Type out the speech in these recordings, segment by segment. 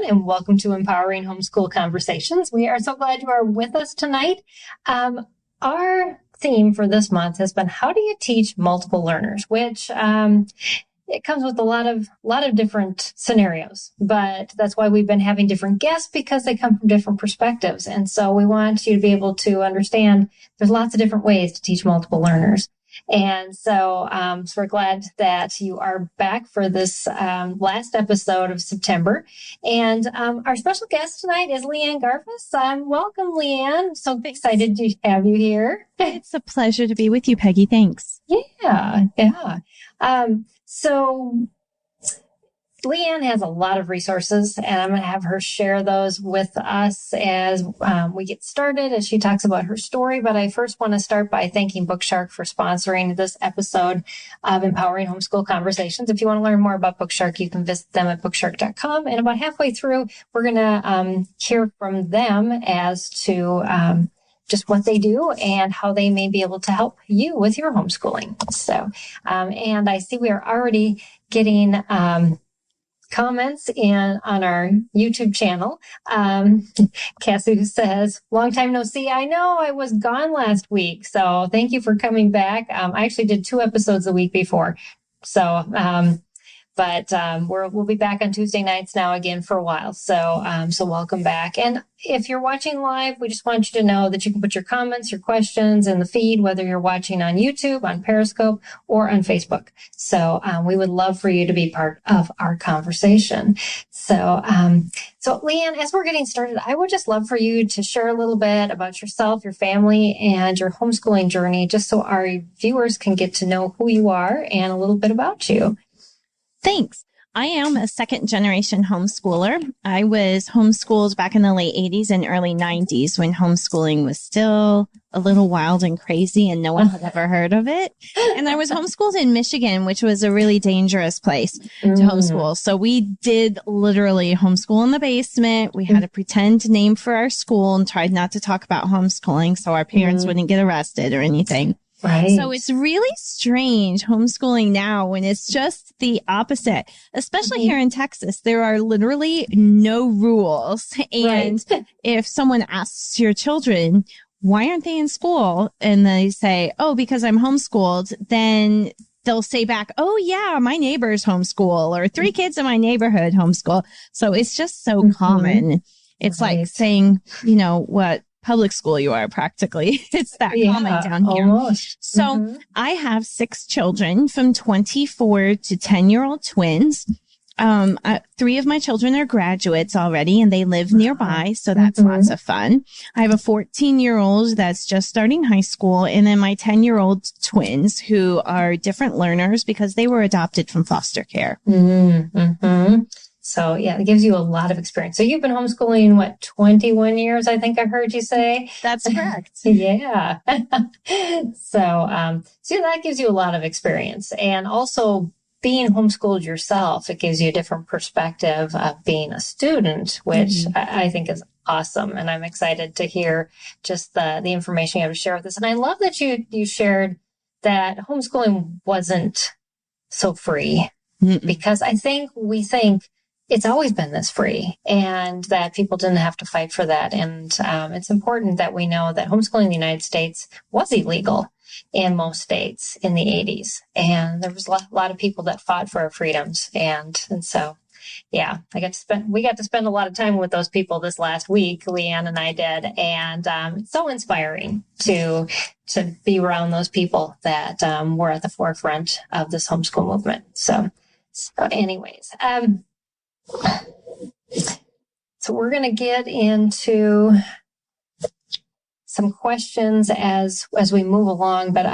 and welcome to Empowering Homeschool Conversations. We are so glad you are with us tonight. Our theme for this month has been, how do you teach multiple learners? Which it comes with a lot of different scenarios, but that's why we've been having different guests, because they come from different perspectives. And so we want you to be able to understand there's lots of different ways to teach multiple learners. And so we're glad that you are back for this last episode of September. And our special guest tonight is Lea Ann Garfias. Welcome, Lea Ann. I'm so excited to have you here. It's a pleasure to be with you, Peggy. Thanks. Yeah. So Lea Ann has a lot of resources, and I'm going to have her share those with us as we get started, as she talks about her story. But I first want to start by thanking Bookshark for sponsoring this episode of Empowering Homeschool Conversations. If you want to learn more about Bookshark, you can visit them at bookshark.com. And about halfway through, we're going to hear from them as to just what they do and how they may be able to help you with your homeschooling. So, and I see we are already getting comments on our YouTube channel. Cassie says, long time no see. I know I was gone last week. So thank you for coming back. I actually did 2 episodes the week before. So, but we'll be back on Tuesday nights now again for a while. So welcome back. And if you're watching live, we just want you to know that you can put your comments, your questions in the feed, whether you're watching on YouTube, on Periscope, or on Facebook. So we would love for you to be part of our conversation. So Lea Ann, as we're getting started, I would just love for you to share a little bit about yourself, your family, and your homeschooling journey, just so our viewers can get to know who you are and a little bit about you. Thanks. I am a second-generation homeschooler. I was homeschooled back in the late 80s and early 90s when homeschooling was still a little wild and crazy and no one had ever heard of it. And I was homeschooled in Michigan, which was a really dangerous place to homeschool. So we did literally homeschool in the basement. We had a pretend name for our school and tried not to talk about homeschooling so our parents wouldn't get arrested or anything. Right. So it's really strange homeschooling now when it's just the opposite, especially here in Texas. There are literally no rules. And if someone asks your children, why aren't they in school? And they say, oh, because I'm homeschooled, then they'll say back, oh, yeah, my neighbor's homeschool, or 3 kids in my neighborhood homeschool. So it's just so common. It's like saying, what public school you are practically. It's that common down here. Almost. So I have 6 children from 24 to 10-year-old twins. 3 of my children are graduates already and they live nearby. So that's lots of fun. I have a 14-year-old that's just starting high school, and then my 10-year-old twins who are different learners because they were adopted from foster care. So yeah, it gives you a lot of experience. So you've been homeschooling, 21 years, I think I heard you say? That's correct. Yeah. So that gives you a lot of experience. And also being homeschooled yourself, it gives you a different perspective of being a student, which I think is awesome. And I'm excited to hear just the information you have to share with us. And I love that you shared that homeschooling wasn't so free, because I think we think it's always been this free and that people didn't have to fight for that. And it's important that we know that homeschooling in the United States was illegal in most states in the 80s. And there was a lot of people that fought for our freedoms. And so, yeah, we got to spend a lot of time with those people this last week. Lea Ann and I did. And it's so inspiring to be around those people that were at the forefront of this homeschool movement. So anyways, so we're going to get into some questions as we move along, but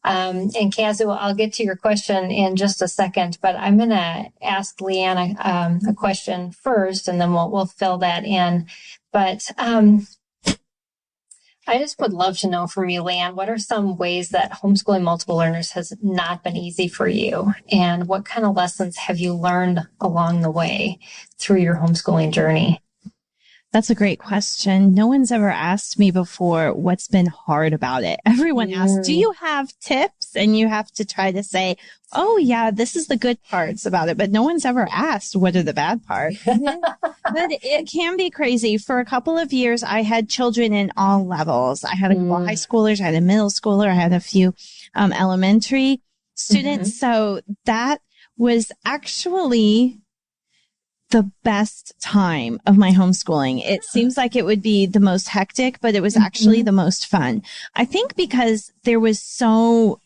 and Cassie, I'll get to your question in just a second, but I'm going to ask Lea Ann a question first, and then we'll fill that in. But I just would love to know from you, Lea Ann, what are some ways that homeschooling multiple learners has not been easy for you? And what kind of lessons have you learned along the way through your homeschooling journey? That's a great question. No one's ever asked me before what's been hard about it. Everyone asks, do you have tips? And you have to try to say, oh yeah, this is the good parts about it. But no one's ever asked what are the bad parts. But it can be crazy. For a couple of years, I had children in all levels. I had a couple high schoolers, I had a middle schooler, I had a few elementary students. So that was actually the best time of my homeschooling. It seems like it would be the most hectic, but it was actually the most fun. I think because there was so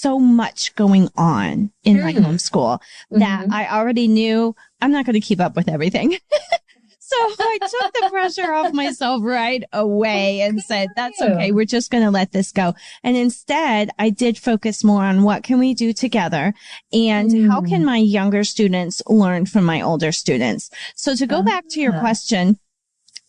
much going on in my homeschool that I already knew I'm not going to keep up with everything. So I took the pressure off myself right away and said, that's okay. We're just going to let this go. And instead, I did focus more on what can we do together and how can my younger students learn from my older students? So to go back to your question,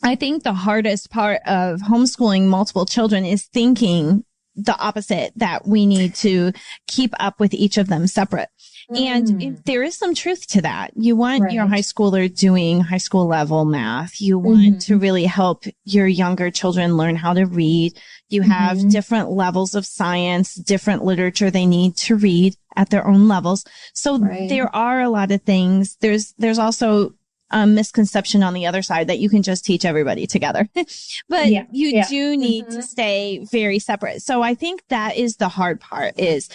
I think the hardest part of homeschooling multiple children is thinking the opposite, that we need to keep up with each of them separate. And there is some truth to that. You want your high schooler doing high school level math. You want to really help your younger children learn how to read. You have different levels of science, different literature they need to read at their own levels. So there are a lot of things. There's also a misconception on the other side that you can just teach everybody together. But you do need to stay very separate. So I think that is the hard part, is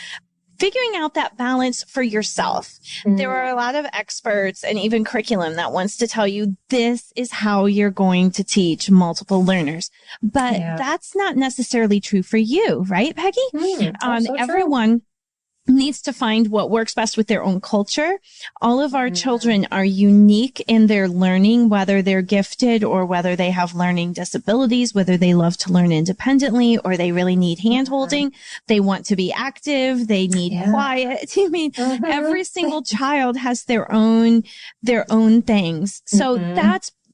figuring out that balance for yourself. There are a lot of experts and even curriculum that wants to tell you this is how you're going to teach multiple learners. But that's not necessarily true for you, right, Peggy? So everyone needs to find what works best with their own culture. All of our children are unique in their learning, whether they're gifted or whether they have learning disabilities, whether they love to learn independently or they really need hand-holding. They want to be active. They need quiet. I mean, every single child has their own things. So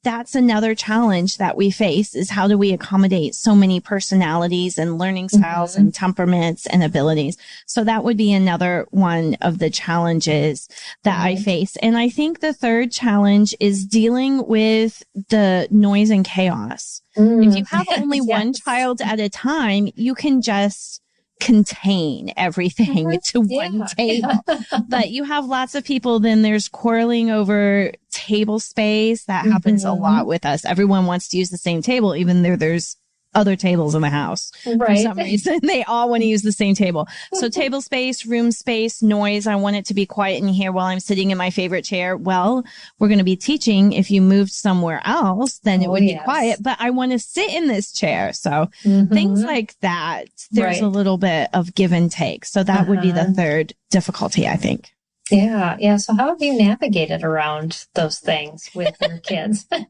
that's another challenge that we face, is how do we accommodate so many personalities and learning styles and temperaments and abilities. So that would be another one of the challenges that I face. And I think the third challenge is dealing with the noise and chaos. If you have only one child at a time, you can just contain everything to one table. But you have lots of people, then there's quarreling over table space. That happens a lot with us. Everyone wants to use the same table, even though there's other tables in the house. For some reason, they all want to use the same table. So table space, room space, noise. I want it to be quiet in here while I'm sitting in my favorite chair. Well, we're going to be teaching. If you moved somewhere else, then it would be quiet, but I want to sit in this chair. So things like that, there's a little bit of give and take. So that would be the third difficulty, I think. Yeah. So how have you navigated around those things with your kids? A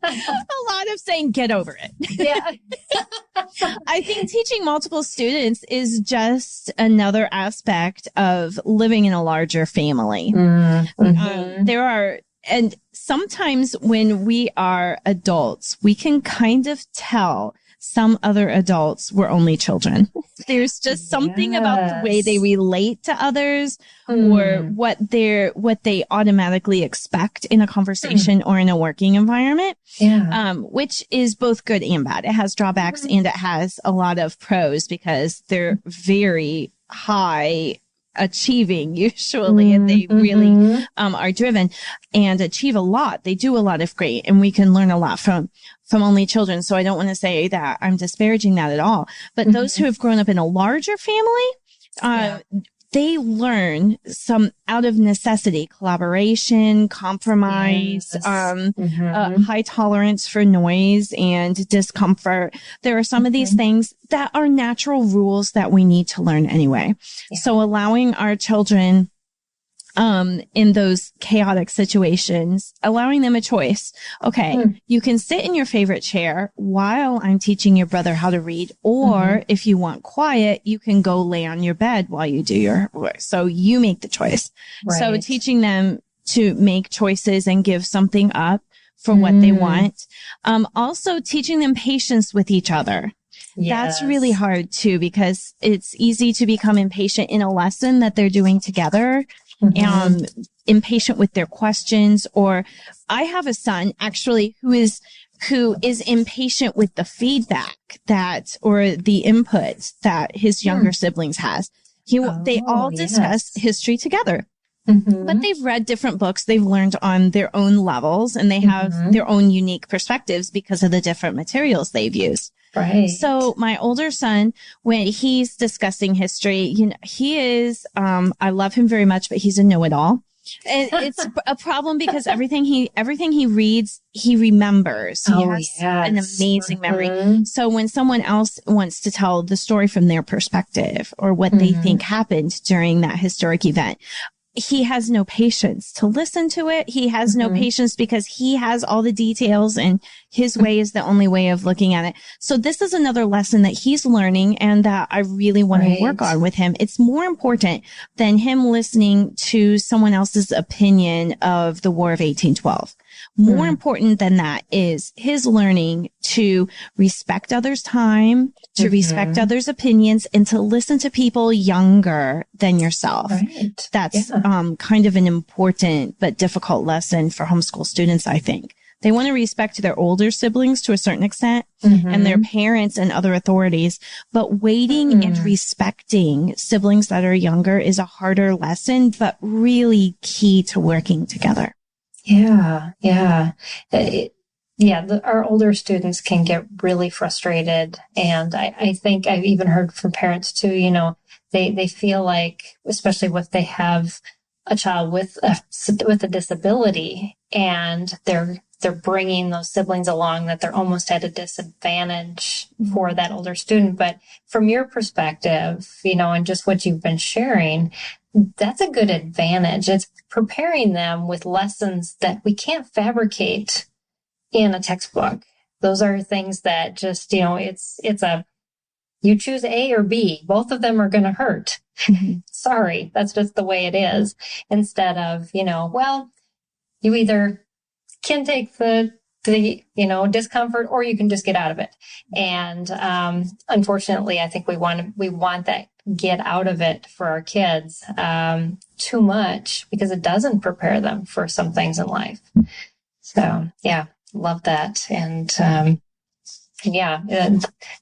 lot of saying, get over it. I think teaching multiple students is just another aspect of living in a larger family. And sometimes when we are adults, we can kind of tell some other adults were only children. There's just something about the way they relate to others or what they automatically expect in a conversation or in a working environment, which is both good and bad. It has drawbacks and it has a lot of pros because they're very high achieving usually, and they really are driven and achieve a lot. They do a lot of great, and we can learn a lot from only children. So I don't want to say that I'm disparaging that at all, but those who have grown up in a larger family, they learn some out of necessity, collaboration, compromise, high tolerance for noise and discomfort. There are some of these things that are natural rules that we need to learn anyway. So allowing our children in those chaotic situations, allowing them a choice. Okay, you can sit in your favorite chair while I'm teaching your brother how to read, or if you want quiet, you can go lay on your bed while you do your work. So you make the choice. So teaching them to make choices and give something up for what they want. Also teaching them patience with each other. That's really hard too, because it's easy to become impatient in a lesson that they're doing together. Impatient with their questions. Or I have a son actually who is who is impatient with the feedback or the input that his younger siblings has. They all discuss history together. But they've read different books. They've learned on their own levels, and they have their own unique perspectives because of the different materials they've used. Right. So my older son, when he's discussing history, he is, I love him very much, but he's a know-it-all. And it's a problem because everything he reads, he remembers. He has an amazing memory. So when someone else wants to tell the story from their perspective or what they think happened during that historic event, he has no patience to listen to it. He has no patience because he has all the details and his way is the only way of looking at it. So this is another lesson that he's learning and that I really want to work on with him. It's more important than him listening to someone else's opinion of the War of 1812. More important than that is his learning to respect others' time, to respect others' opinions, and to listen to people younger than yourself. Right. That's kind of an important but difficult lesson for homeschool students, I think. They want to respect their older siblings to a certain extent and their parents and other authorities, but waiting and respecting siblings that are younger is a harder lesson, but really key to working together. Yeah. Our older students can get really frustrated. And I think I've even heard from parents too, they feel like, especially if they have a child with a disability and they're bringing those siblings along, that they're almost at a disadvantage for that older student. But from your perspective, and just what you've been sharing, that's a good advantage. It's preparing them with lessons that we can't fabricate in a textbook. Those are things that just, you choose A or B. Both of them are going to hurt. Sorry, that's just the way it is. Instead of, you either can take the discomfort or you can just get out of it. And unfortunately, I think we want that get out of it for our kids too much because it doesn't prepare them for some things in life. So love that. And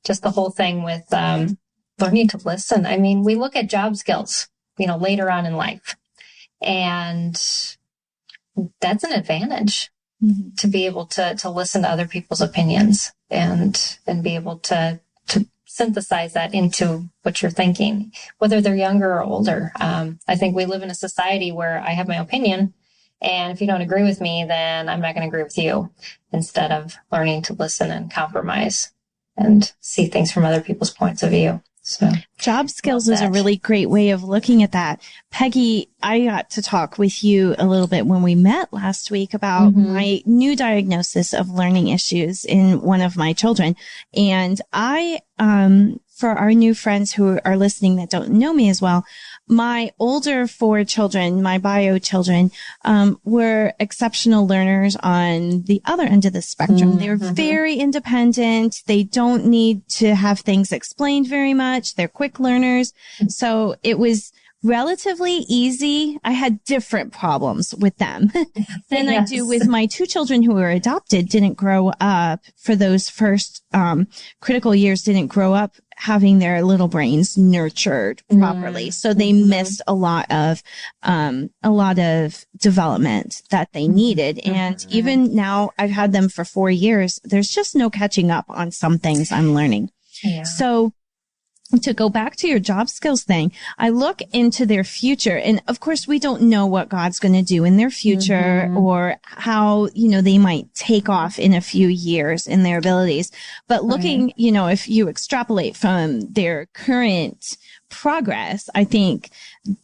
just the whole thing with learning to listen. I mean, we look at job skills, later on in life, and that's an advantage to be able to listen to other people's opinions and be able to synthesize that into what you're thinking, whether they're younger or older. I think we live in a society where I have my opinion, and if you don't agree with me, then I'm not going to agree with you, instead of learning to listen and compromise and see things from other people's points of view. So job skills is a really great way of looking at that. Peggy, I got to talk with you a little bit when we met last week about my new diagnosis of learning issues in one of my children. And I, for our new friends who are listening that don't know me as well, my older 4 children, my bio children, were exceptional learners on the other end of the spectrum. They were very independent. They don't need to have things explained very much. They're quick learners. So it was relatively easy. I had different problems with them than I do with my 2 children who were adopted, didn't grow up for those first critical years, didn't grow up having their little brains nurtured properly. So they missed a lot of development that they needed. And even now I've had them for 4 years. There's just no catching up on some things I'm learning. Yeah. So to go back to your job skills thing, I look into their future. And of course, we don't know what God's going to do in their future or how, they might take off in a few years in their abilities. But looking, if you extrapolate from their current progress, I think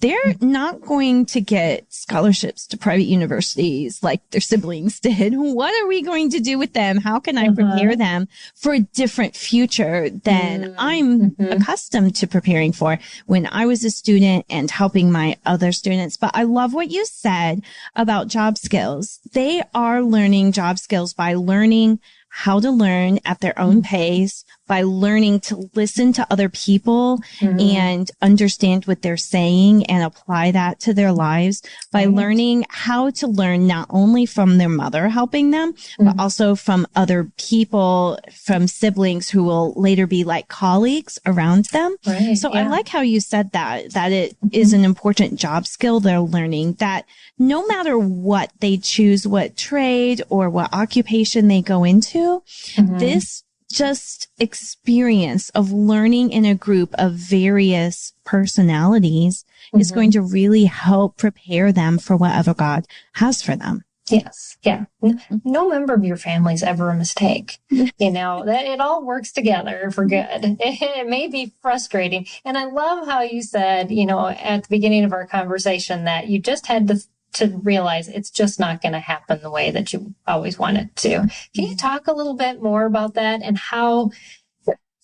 they're not going to get scholarships to private universities like their siblings did. What are we going to do with them? How can I prepare them for a different future than I'm accustomed to preparing for when I was a student and helping my other students? But I love what you said about job skills. They are learning job skills by learning how to learn at their own pace, by learning to listen to other people and understand what they're saying and apply that to their lives, by learning how to learn not only from their mother helping them, but also from other people, from siblings who will later be like colleagues around them. Right, so I like how you said that it is an important job skill they're learning, that no matter what they choose, what trade or what occupation they go into, this just experience of learning in a group of various personalities is going to really help prepare them for whatever God has for them. Yes. Yeah. No member of your family is ever a mistake. You know, that it all works together for good. It may be frustrating. And I love how you said, you know, at the beginning of our conversation that you just had to realize it's just not going to happen the way that you always want it to. Can you talk a little bit more about that and how,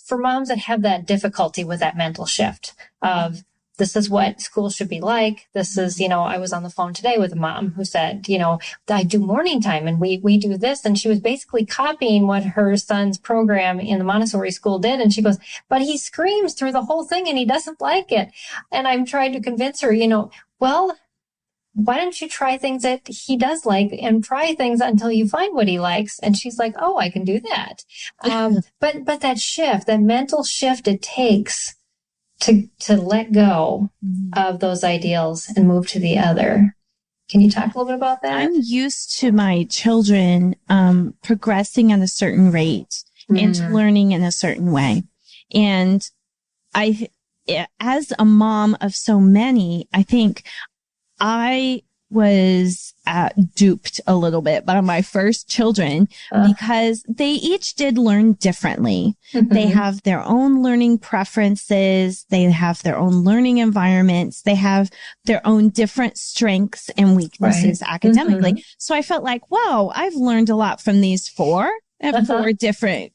for moms that have that difficulty with that mental shift of, this is what school should be like. This is, you know, I was on the phone today with a mom who said, you know, I do morning time and we do this. And she was basically copying what her son's program in the Montessori school did. And she goes, but he screams through the whole thing and he doesn't like it. And I'm trying to convince her, you know, well, why don't you try things that he does like and try things until you find what he likes? And she's like, oh, I can do that. But that shift, that mental shift it takes to let go of those ideals and move to the other. Can you talk a little bit about that? I'm used to my children progressing at a certain rate and learning in a certain way. And as a mom of so many, I think I was duped a little bit by my first children because they each did learn differently. They have their own learning preferences. They have their own learning environments. They have their own different strengths and weaknesses academically. So I felt like, wow, I've learned a lot from these four. I have four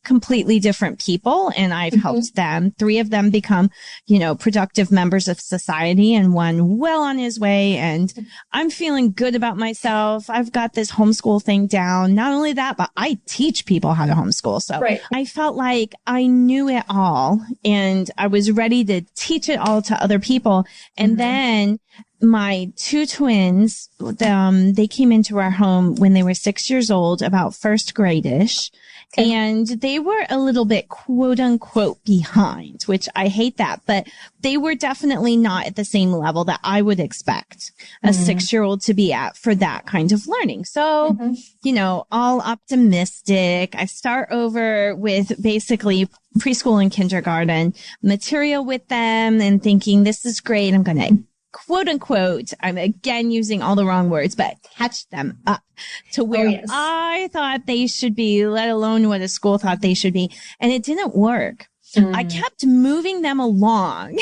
completely different people, and I've helped them. 3 of them become, you know, productive members of society, and 1 well on his way. And I'm feeling good about myself. I've got this homeschool thing down. Not only that, but I teach people how to homeschool. So I felt like I knew it all, and I was ready to teach it all to other people. And then my 2 twins, they came into our home when they were 6 years old, about first grade-ish. And they were a little bit quote unquote behind, which I hate that, but they were definitely not at the same level that I would expect a 6-year-old to be at for that kind of learning. So, you know, all optimistic. I start over with basically preschool and kindergarten material with them and thinking, this is great. I'm going to quote unquote, I'm again using all the wrong words, but catch them up to where I thought they should be, let alone what a school thought they should be. And it didn't work. I kept moving them along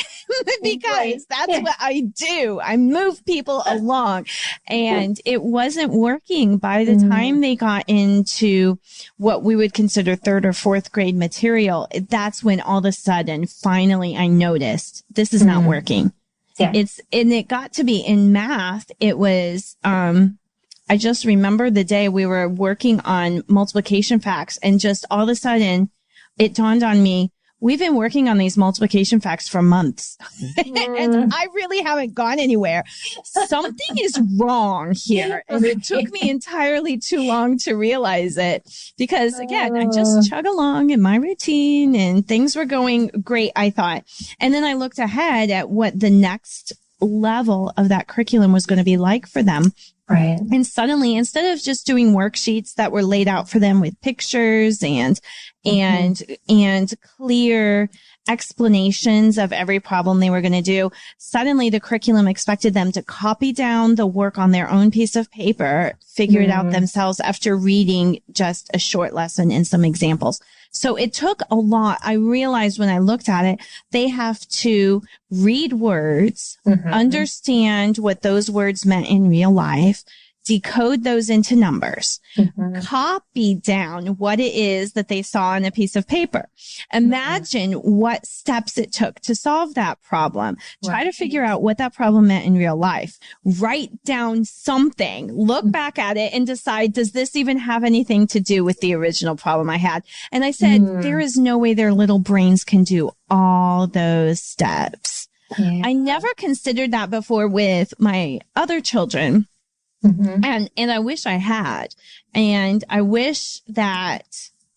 because that's what I do. I move people along, and it wasn't working. By the time they got into what we would consider 3rd or 4th grade material, that's when all of a sudden, finally, I noticed this is not working. And it got to be in math. It was, I just remember the day we were working on multiplication facts, and just all of a sudden it dawned on me, we've been working on these multiplication facts for months and I really haven't gone anywhere. Something is wrong here. And it took me entirely too long to realize it because, again, I just chug along in my routine and things were going great, I thought. And then I looked ahead at what the next level of that curriculum was going to be like for them. Right. And suddenly, instead of just doing worksheets that were laid out for them with pictures and clear explanations of every problem they were going to do, suddenly the curriculum expected them to copy down the work on their own piece of paper, figure it out themselves after reading just a short lesson and some examples. So it took a lot. I realized when I looked at it, they have to read words, understand what those words meant in real life, decode those into numbers, copy down what it is that they saw on a piece of paper. Imagine what steps it took to solve that problem. Try to figure out what that problem meant in real life. Write down something, look back at it and decide, does this even have anything to do with the original problem I had? And I said, there is no way their little brains can do all those steps. Yeah. I never considered that before with my other children. And I wish I had. And I wish that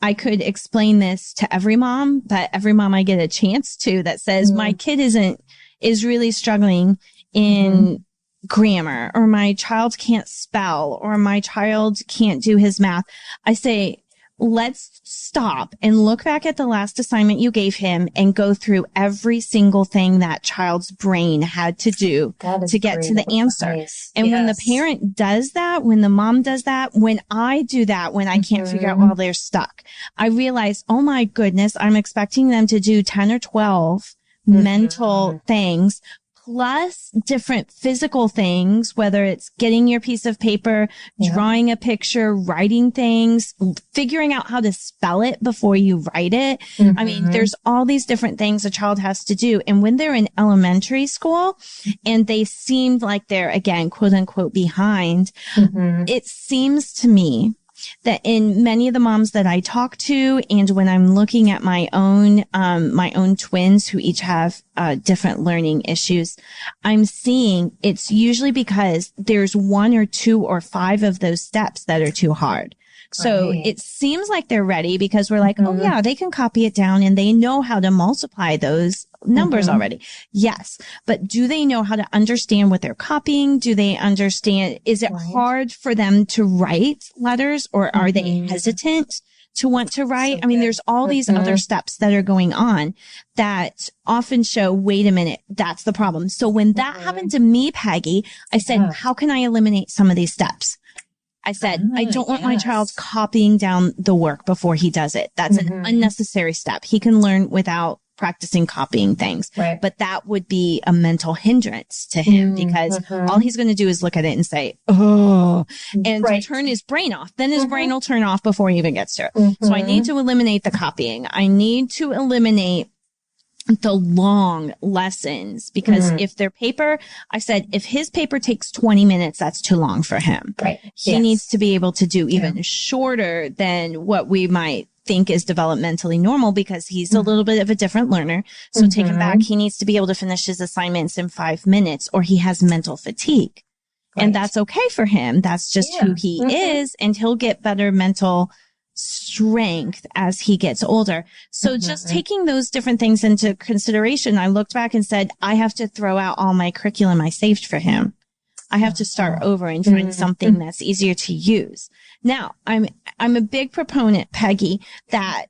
I could explain this to every mom, but every mom I get a chance to that says my kid is really struggling in grammar, or my child can't spell, or my child can't do his math. I say, let's stop and look back at the last assignment you gave him and go through every single thing that child's brain had to do to get to the answer. Nice. And when the parent does that, when the mom does that, when I do that, when I can't figure out while they're stuck, I realize, oh my goodness, I'm expecting them to do 10 or 12 mental things, plus different physical things, whether it's getting your piece of paper, drawing a picture, writing things, figuring out how to spell it before you write it. I mean, there's all these different things a child has to do. And when they're in elementary school and they seem like they're, again, quote unquote, behind, it seems to me that in many of the moms that I talk to, and when I'm looking at my own twins who each have different learning issues, I'm seeing it's usually because there's 1 or 2 or 5 of those steps that are too hard. So it seems like they're ready because we're like, oh yeah, they can copy it down and they know how to multiply those numbers already. Yes. But do they know how to understand what they're copying? Do they understand? Is it hard for them to write letters, or are they hesitant to want to write? I mean, there's all these other steps that are going on that often show, wait a minute, that's the problem. So when that happened to me, Peggy, I said, how can I eliminate some of these steps? I said, I don't want my child copying down the work before he does it. That's an unnecessary step. He can learn without practicing copying things. But that would be a mental hindrance to him because all he's going to do is look at it and say, oh, and turn his brain off. Then his brain will turn off before he even gets to it. So I need to eliminate the copying. I need to eliminate the long lessons because if their paper, I said, if his paper takes 20 minutes, that's too long for him. He needs to be able to do even shorter than what we might think is developmentally normal because he's a little bit of a different learner. So take him back. He needs to be able to finish his assignments in 5 minutes or he has mental fatigue. And that's okay for him. That's just who he is. And he'll get better mental strength as he gets older. So just taking those different things into consideration, I looked back and said, I have to throw out all my curriculum I saved for him. I have to start over and find something that's easier to use. Now, I'm a big proponent, Peggy, that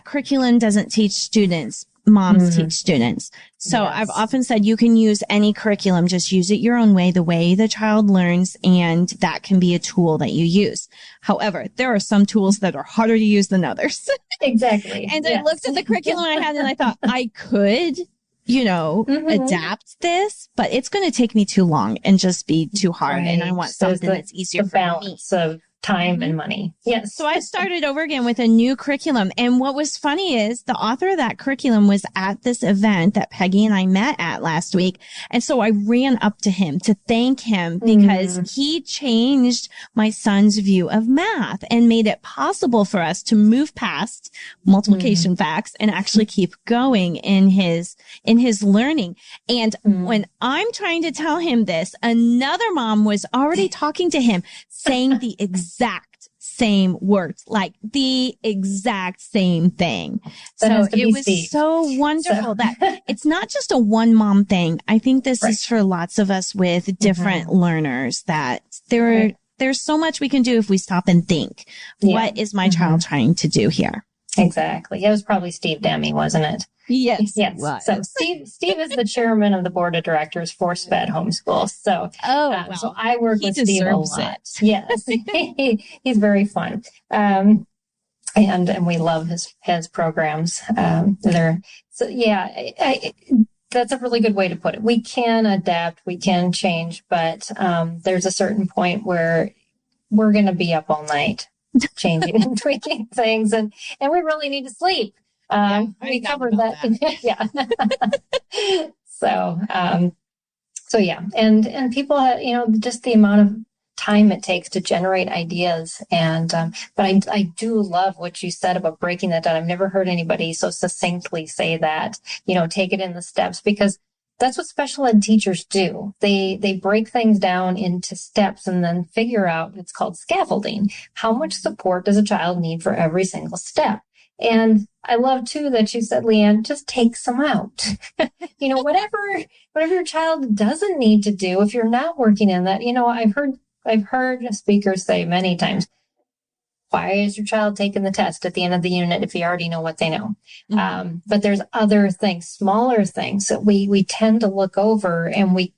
curriculum doesn't teach students. Moms teach students. So I've often said you can use any curriculum, just use it your own way, the way the child learns, and that can be a tool that you use. However, there are some tools that are harder to use than others. Exactly. And I looked at the curriculum I had and I thought I could, adapt this, but it's going to take me too long and just be too hard. And I want something that's easier for me. Balance of time and money. Yes. So I started over again with a new curriculum. And what was funny is the author of that curriculum was at this event that Peggy and I met at last week. And so I ran up to him to thank him because he changed my son's view of math and made it possible for us to move past multiplication facts and actually keep going in his learning. And when I'm trying to tell him this, another mom was already talking to him saying the exact same words, like the exact same thing. So it was so wonderful that it's not just a one mom thing. I think this is for lots of us with different learners that there's so much we can do if we stop and think, what is my child trying to do here? Exactly. It was probably Steve Demme, wasn't it? Yes. Yes. So Steve is the chairman of the board of directors for SPED Homeschool. So, so I work with Steve a lot. Yes. He's very fun. And we love his programs. that's a really good way to put it. We can adapt, we can change, but there's a certain point where we're going to be up all night changing and tweaking things, and we really need to sleep. We covered that. Yeah. So yeah, and people have, just the amount of time it takes to generate ideas. And, but I do love what you said about breaking that down. I've never heard anybody so succinctly say that, take it in the steps, because that's what special ed teachers do. They break things down into steps and then figure out, it's called scaffolding. How much support does a child need for every single step? And I love too that you said, Lea Ann, just take some out. Whatever your child doesn't need to do, if you're not working in that, I've heard speakers say many times, why is your child taking the test at the end of the unit if you already know what they know? Mm-hmm. But there's other things, smaller things that we tend to look over, and we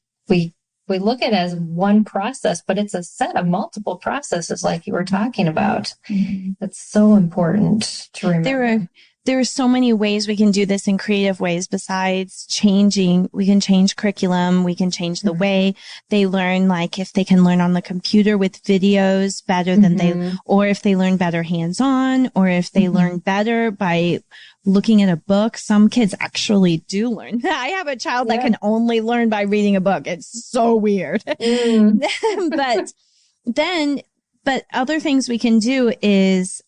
look at it as one process, but it's a set of multiple processes like you were talking about. Mm-hmm. That's so important to remember. There are so many ways we can do this in creative ways besides changing. We can change curriculum. We can change the way they learn, like if they can learn on the computer with videos better than or if they learn better hands-on, or if they learn better by looking at a book. Some kids actually do learn. I have a child that can only learn by reading a book. It's so weird. But other things we can do is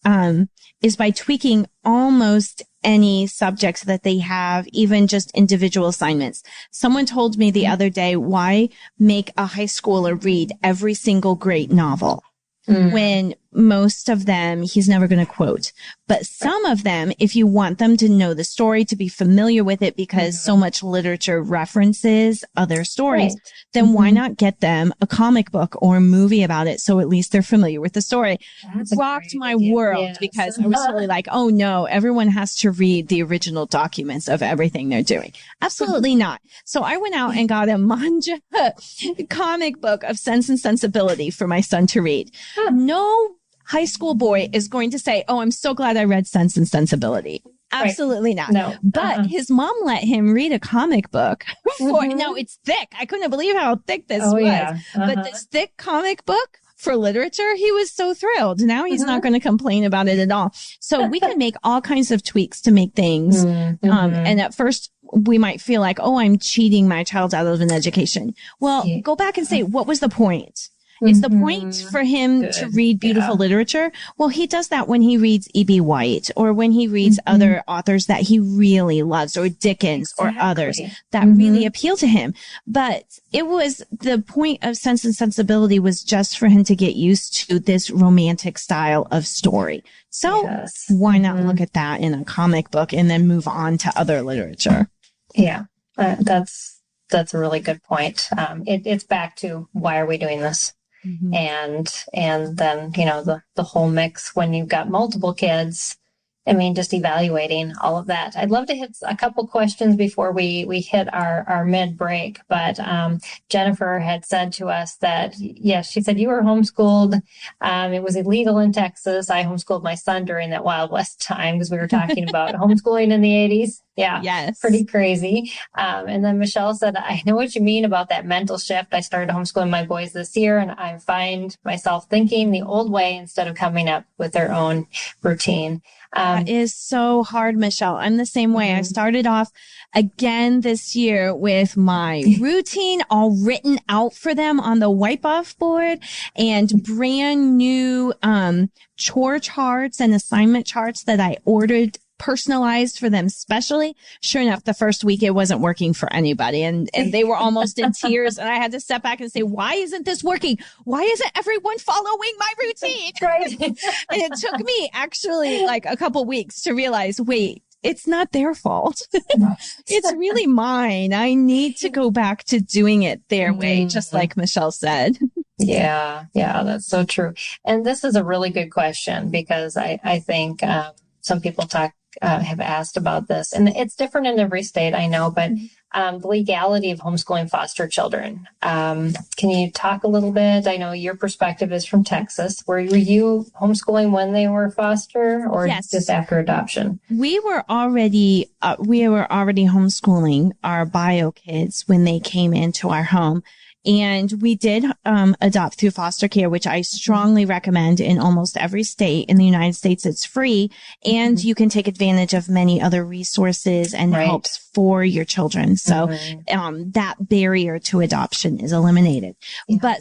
by tweaking almost any subjects that they have, even just individual assignments. Someone told me the other day, why make a high schooler read every single great novel when most of them he's never going to quote? But some of them, if you want them to know the story, to be familiar with it, because so much literature references other stories, then why not get them a comic book or a movie about it, so at least they're familiar with the story? It rocked my world, because I was really like, oh no, everyone has to read the original documents of everything they're doing. Absolutely not. So I went out and got a manga comic book of Sense and Sensibility for my son to read. No high school boy is going to say, oh, I'm so glad I read Sense and Sensibility. Absolutely not. No. But his mom let him read a comic book. Now it's thick. I couldn't believe how thick this was. Yeah. But this thick comic book for literature, he was so thrilled. Now he's not going to complain about it at all. So we can make all kinds of tweaks to make things. And at first we might feel like, oh, I'm cheating my child out of an education. Well, go back and say, what was the point? Is the point for him to read beautiful literature? Well, he does that when he reads E.B. White, or when he reads other authors that he really loves, or Dickens or others that really appeal to him. But it was the point of Sense and Sensibility was just for him to get used to this romantic style of story. So why not look at that in a comic book and then move on to other literature? Yeah, that's a really good point. It's back to, why are we doing this? And then, the whole mix when you've got multiple kids. I mean, just evaluating all of that. I'd love to hit a couple questions before we hit our mid break. But Jennifer had said to us that, yes, she said, you were homeschooled. It was illegal in Texas. I homeschooled my son during that Wild West time, because we were talking about homeschooling in the 80s. Yeah. Yes. Pretty crazy. And then Michelle said, I know what you mean about that mental shift. I started homeschooling my boys this year, and I find myself thinking the old way instead of coming up with their own routine. That is so hard, Michelle. I'm the same way. I started off again this year with my routine all written out for them on the wipe off board, and brand new chore charts and assignment charts that I ordered personalized for them specially. Sure enough, the first week it wasn't working for anybody, and they were almost in tears, and I had to step back and say, why isn't this working? Why isn't everyone following my routine? And it took me actually like a couple weeks to realize, wait, it's not their fault. It's really mine. I need to go back to doing it their way, just like Michelle said. Yeah, that's so true. And this is a really good question, because I think some people talk have asked about this, and it's different in every state, I know, but the legality of homeschooling foster children. Can you talk a little bit? I know your perspective is from Texas. Were you homeschooling when they were foster, or just after adoption? We were already homeschooling our bio kids when they came into our home. And we did adopt through foster care, which I strongly recommend in almost every state. In the United States, it's free, and you can take advantage of many other resources and helps for your children. So that barrier to adoption is eliminated. But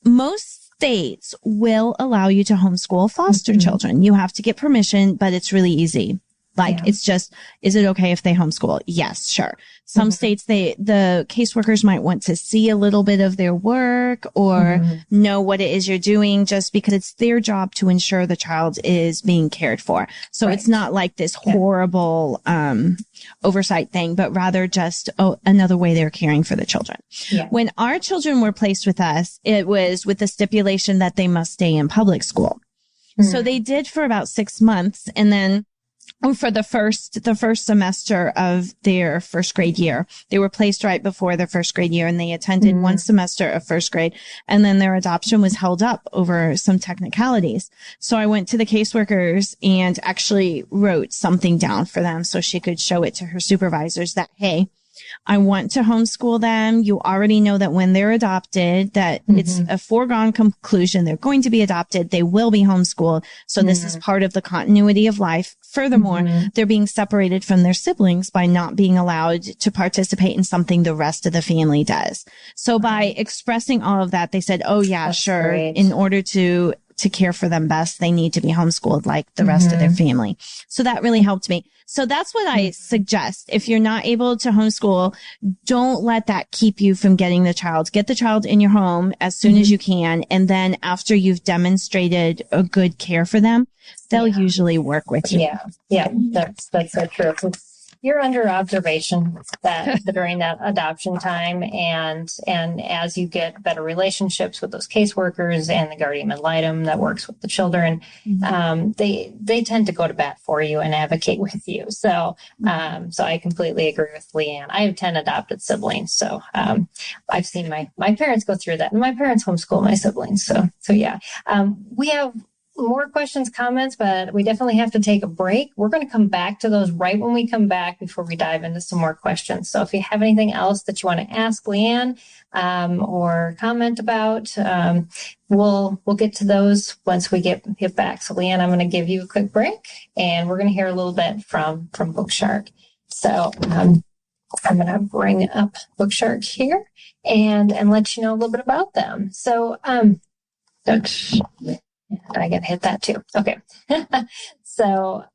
most states will allow you to homeschool foster children. You have to get permission, but it's really easy. It's just, is it okay if they homeschool? Yes, sure. Some states, the caseworkers might want to see a little bit of their work or know what it is you're doing, just because it's their job to ensure the child is being cared for. So it's not like this horrible, oversight thing, but rather just another way they're caring for the children. When our children were placed with us, it was with the stipulation that they must stay in public school. So they did for about 6 months, and then for the first semester of their first grade year, they were placed right before their first grade year, and they attended one semester of first grade, and then their adoption was held up over some technicalities. So I went to the caseworkers and actually wrote something down for them so she could show it to her supervisors that, hey, I want to homeschool them. You already know that when they're adopted, that it's a foregone conclusion. They're going to be adopted. They will be homeschooled. So this is part of the continuity of life. Furthermore, they're being separated from their siblings by not being allowed to participate in something the rest of the family does. So by expressing all of that, they said, oh yeah, that's sure. Great. In order to care for them best, they need to be homeschooled like the rest of their family. So that really helped me. So that's what I suggest. If you're not able to homeschool, don't let that keep you from getting the child. Get the child in your home as soon as you can. And then after you've demonstrated a good care for them, they'll usually work with you. Yeah. That's so true. You're under observation during that adoption time, and as you get better relationships with those caseworkers and the guardian ad litem that works with the children, they tend to go to bat for you and advocate with you. So I completely agree with Lea Ann. I have 10 adopted siblings, so I've seen my parents go through that, and my parents homeschool my siblings. So yeah, we have more questions, comments, but we definitely have to take a break. We're going to come back to those right when we come back before we dive into some more questions. So if you have anything else that you want to ask Lea Ann or comment about, we'll get to those once we get back. So Lea Ann, I'm going to give you a quick break, and we're going to hear a little bit from Bookshark. So I'm going to bring up Bookshark here and let you know a little bit about them. So I got to hit that too. Okay. So,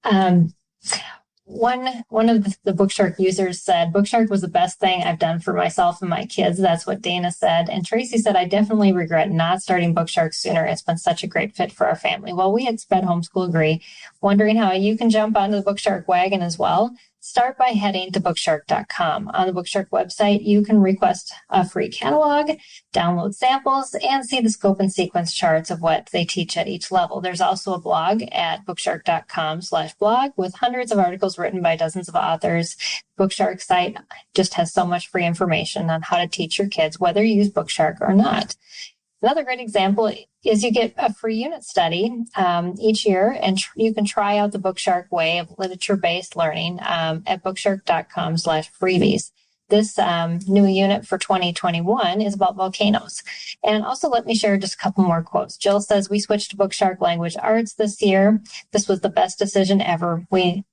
one of the Bookshark users said, Bookshark was the best thing I've done for myself and my kids. That's what Dana said. And Tracy said, I definitely regret not starting Bookshark sooner. It's been such a great fit for our family. Well, we at Sped Homeschool agree. Wondering how you can jump onto the Bookshark wagon as well? Start by heading to bookshark.com. On the Bookshark website, you can request a free catalog, download samples, and see the scope and sequence charts of what they teach at each level. There's also a blog at bookshark.com/blog with hundreds of articles written by dozens of authors. Bookshark site just has so much free information on how to teach your kids, whether you use Bookshark or not. Another great example is you get a free unit study each year, and you can try out the Bookshark way of literature-based learning at bookshark.com/freebies. This new unit for 2021 is about volcanoes. And also let me share just a couple more quotes. Jill says, we switched to Bookshark Language Arts this year. This was the best decision ever. We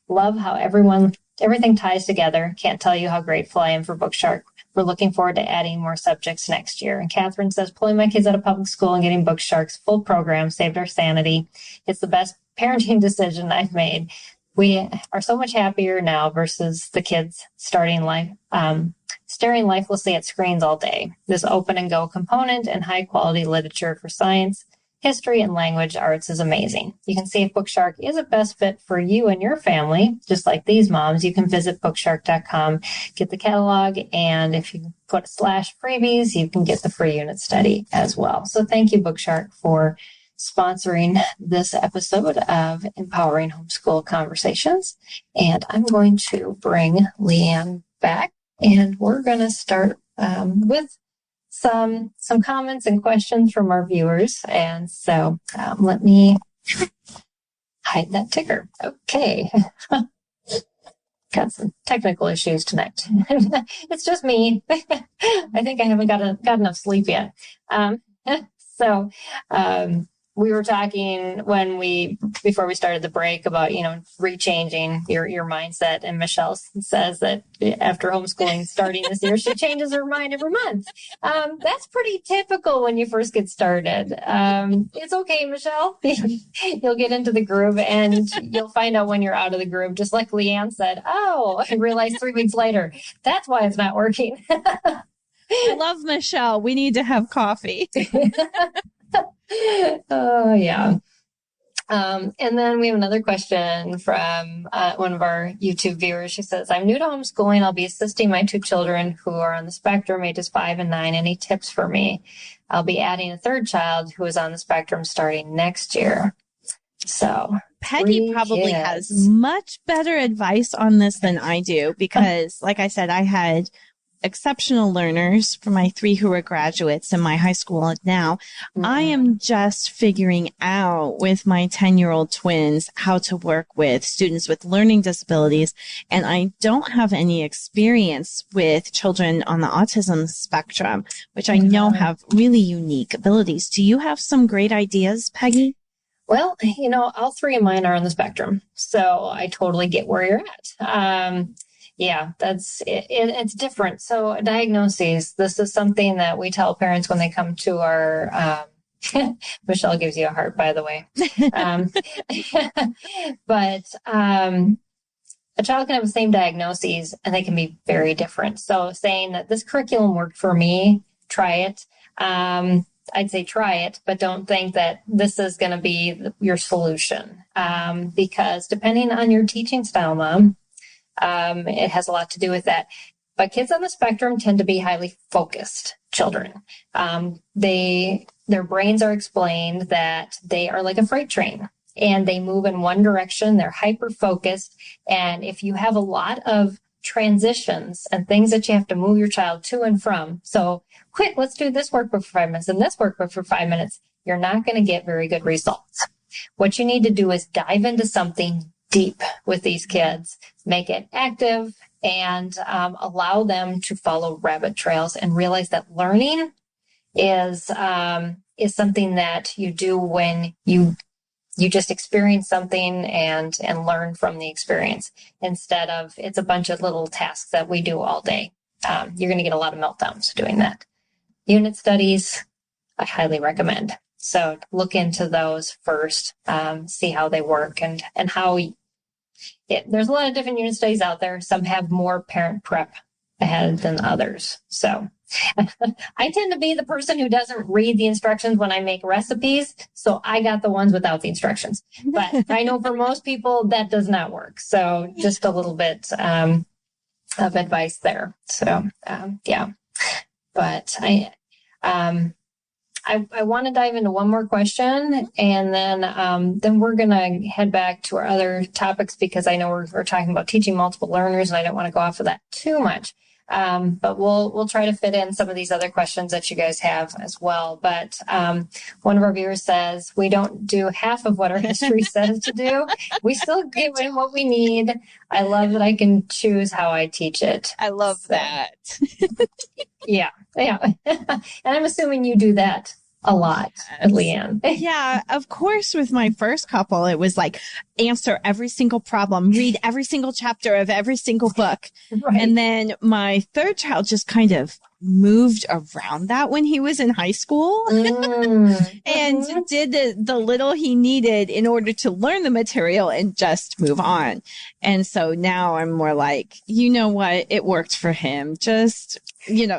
love how everything ties together. Can't tell you how grateful I am for Bookshark. We're looking forward to adding more subjects next year. And Catherine says, pulling my kids out of public school and getting Bookshark's full program saved our sanity. It's the best parenting decision I've made. We are so much happier now versus the kids staring lifelessly at screens all day. This open and go component and high quality literature for science, history, and language arts is amazing. You can see if Bookshark is a best fit for you and your family, just like these moms. You can visit bookshark.com, get the catalog, and if you put /freebies, you can get the free unit study as well. So thank you, Bookshark, for sponsoring this episode of Empowering Homeschool Conversations. And I'm going to bring Lea Ann back, and we're going to start with some comments and questions from our viewers. And so let me hide that ticker. Okay. Got some technical issues tonight. It's just me. I think I haven't got enough sleep yet. So we were talking before we started the break about, rechanging your mindset. And Michelle says that after homeschooling starting this year, she changes her mind every month. That's pretty typical when you first get started. It's okay, Michelle. You'll get into the groove and you'll find out when you're out of the groove. Just like Lea Ann said, I realized 3 weeks later, that's why it's not working. I love Michelle. We need to have coffee. Oh, yeah. And then we have another question from one of our YouTube viewers. She says, I'm new to homeschooling. I'll be assisting my 2 children who are on the spectrum, ages 5 and 9. Any tips for me? I'll be adding a 3rd child who is on the spectrum starting next year. So Peggy probably has much better advice on this than I do because, like I said, I had exceptional learners for my 3 who are graduates in my high school. And now I am just figuring out with my 10-year-old twins how to work with students with learning disabilities. And I don't have any experience with children on the autism spectrum, which I know have really unique abilities. Do you have some great ideas, Peggy? Well, all 3 of mine are on the spectrum, so I totally get where you're at. Yeah, that's it. It's different. So diagnoses, this is something that we tell parents when they come to our, Michelle gives you a heart, by the way. But a child can have the same diagnoses and they can be very different. So saying that this curriculum worked for me, try it. I'd say try it, but don't think that this is going to be your solution. Because depending on your teaching style, Mom, it has a lot to do with that. But kids on the spectrum tend to be highly focused children. Their brains are explained that they are like a freight train and they move in one direction. They're hyper focused. And if you have a lot of transitions and things that you have to move your child to and from, so quick, let's do this workbook for 5 minutes and this workbook for 5 minutes, you're not going to get very good results. What you need to do is dive into something deep with these kids, make it active, and allow them to follow rabbit trails and realize that learning is something that you do when you just experience something and learn from the experience instead of it's a bunch of little tasks that we do all day. You're going to get a lot of meltdowns doing that. Unit studies, I highly recommend. So look into those first, see how they work and how there's a lot of different unit studies out there. Some have more parent prep ahead than others. So I tend to be the person who doesn't read the instructions when I make recipes. So I got the ones without the instructions. But I know for most people that does not work. So just a little bit of advice there. So yeah. But I want to dive into one more question, and then we're going to head back to our other topics because I know we're talking about teaching multiple learners, and I don't want to go off of that too much. But we'll try to fit in some of these other questions that you guys have as well. But one of our viewers says, we don't do half of what our history says to do. We still give in what we need. I love that I can choose how I teach it. I love that. Yeah. And I'm assuming you do that a lot, Lea Ann. Yeah, of course. With my first couple, it was like answer every single problem, read every single chapter of every single book. Right. And then my 3rd child just kind of moved around that when he was in high school and did the little he needed in order to learn the material and just move on. And so now I'm more like, you know what? It worked for him. Just,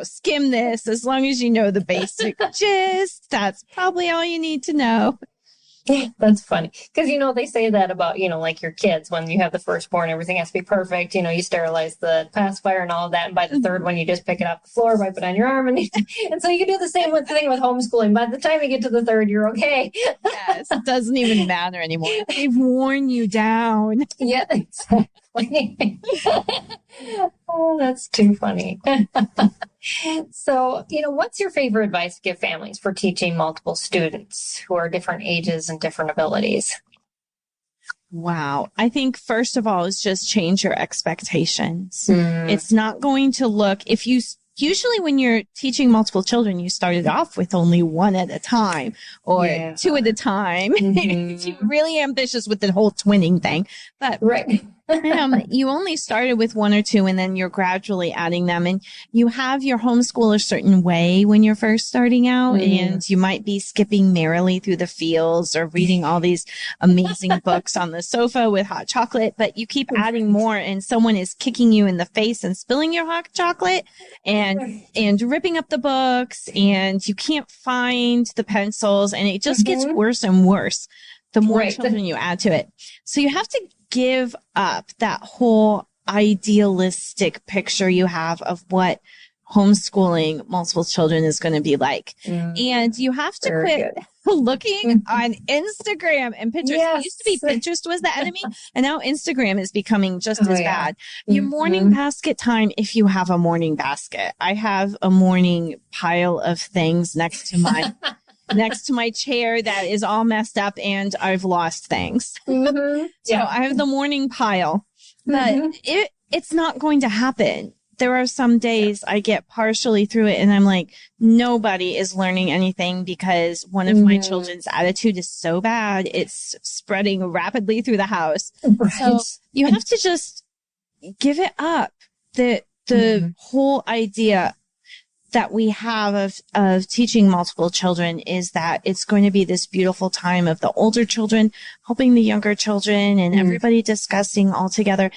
skim this as long as you know the basic gist. That's probably all you need to know. That's funny. Because, they say that about, like your kids, when you have the firstborn, everything has to be perfect. You sterilize the pacifier and all of that. And by the third one, you just pick it off the floor, wipe it on your arm. And so you do the same thing with homeschooling. By the time you get to the third, you're okay. Yes, it doesn't even matter anymore. They've worn you down. Yeah, exactly. Oh, that's too funny. So, what's your favorite advice to give families for teaching multiple students who are different ages and different abilities? Wow. I think first of all is just change your expectations. It's not going to look, usually when you're teaching multiple children, you started off with only one at a time or two at a time. If you're really ambitious with the whole twinning thing. But right. You only started with one or two and then you're gradually adding them, and you have your homeschool a certain way when you're first starting out, and you might be skipping merrily through the fields or reading all these amazing books on the sofa with hot chocolate, but you keep adding more and someone is kicking you in the face and spilling your hot chocolate and ripping up the books, and you can't find the pencils, and it just gets worse and worse the more children you add to it. So you have to give up that whole idealistic picture you have of what homeschooling multiple children is going to be like. And you have to quit looking on Instagram and Pinterest. It used to be Pinterest was the enemy, and now Instagram is becoming just as bad. Your morning basket time, if you have a morning basket. I have a morning pile of things next to my chair that is all messed up and I've lost things. So I have the morning pile, but it's not going to happen. There are some days I get partially through it and I'm like, nobody is learning anything because one of my children's attitude is so bad. It's spreading rapidly through the house. So you have to just give it up. The whole idea that we have of teaching multiple children is that it's going to be this beautiful time of the older children helping the younger children and everybody discussing all together.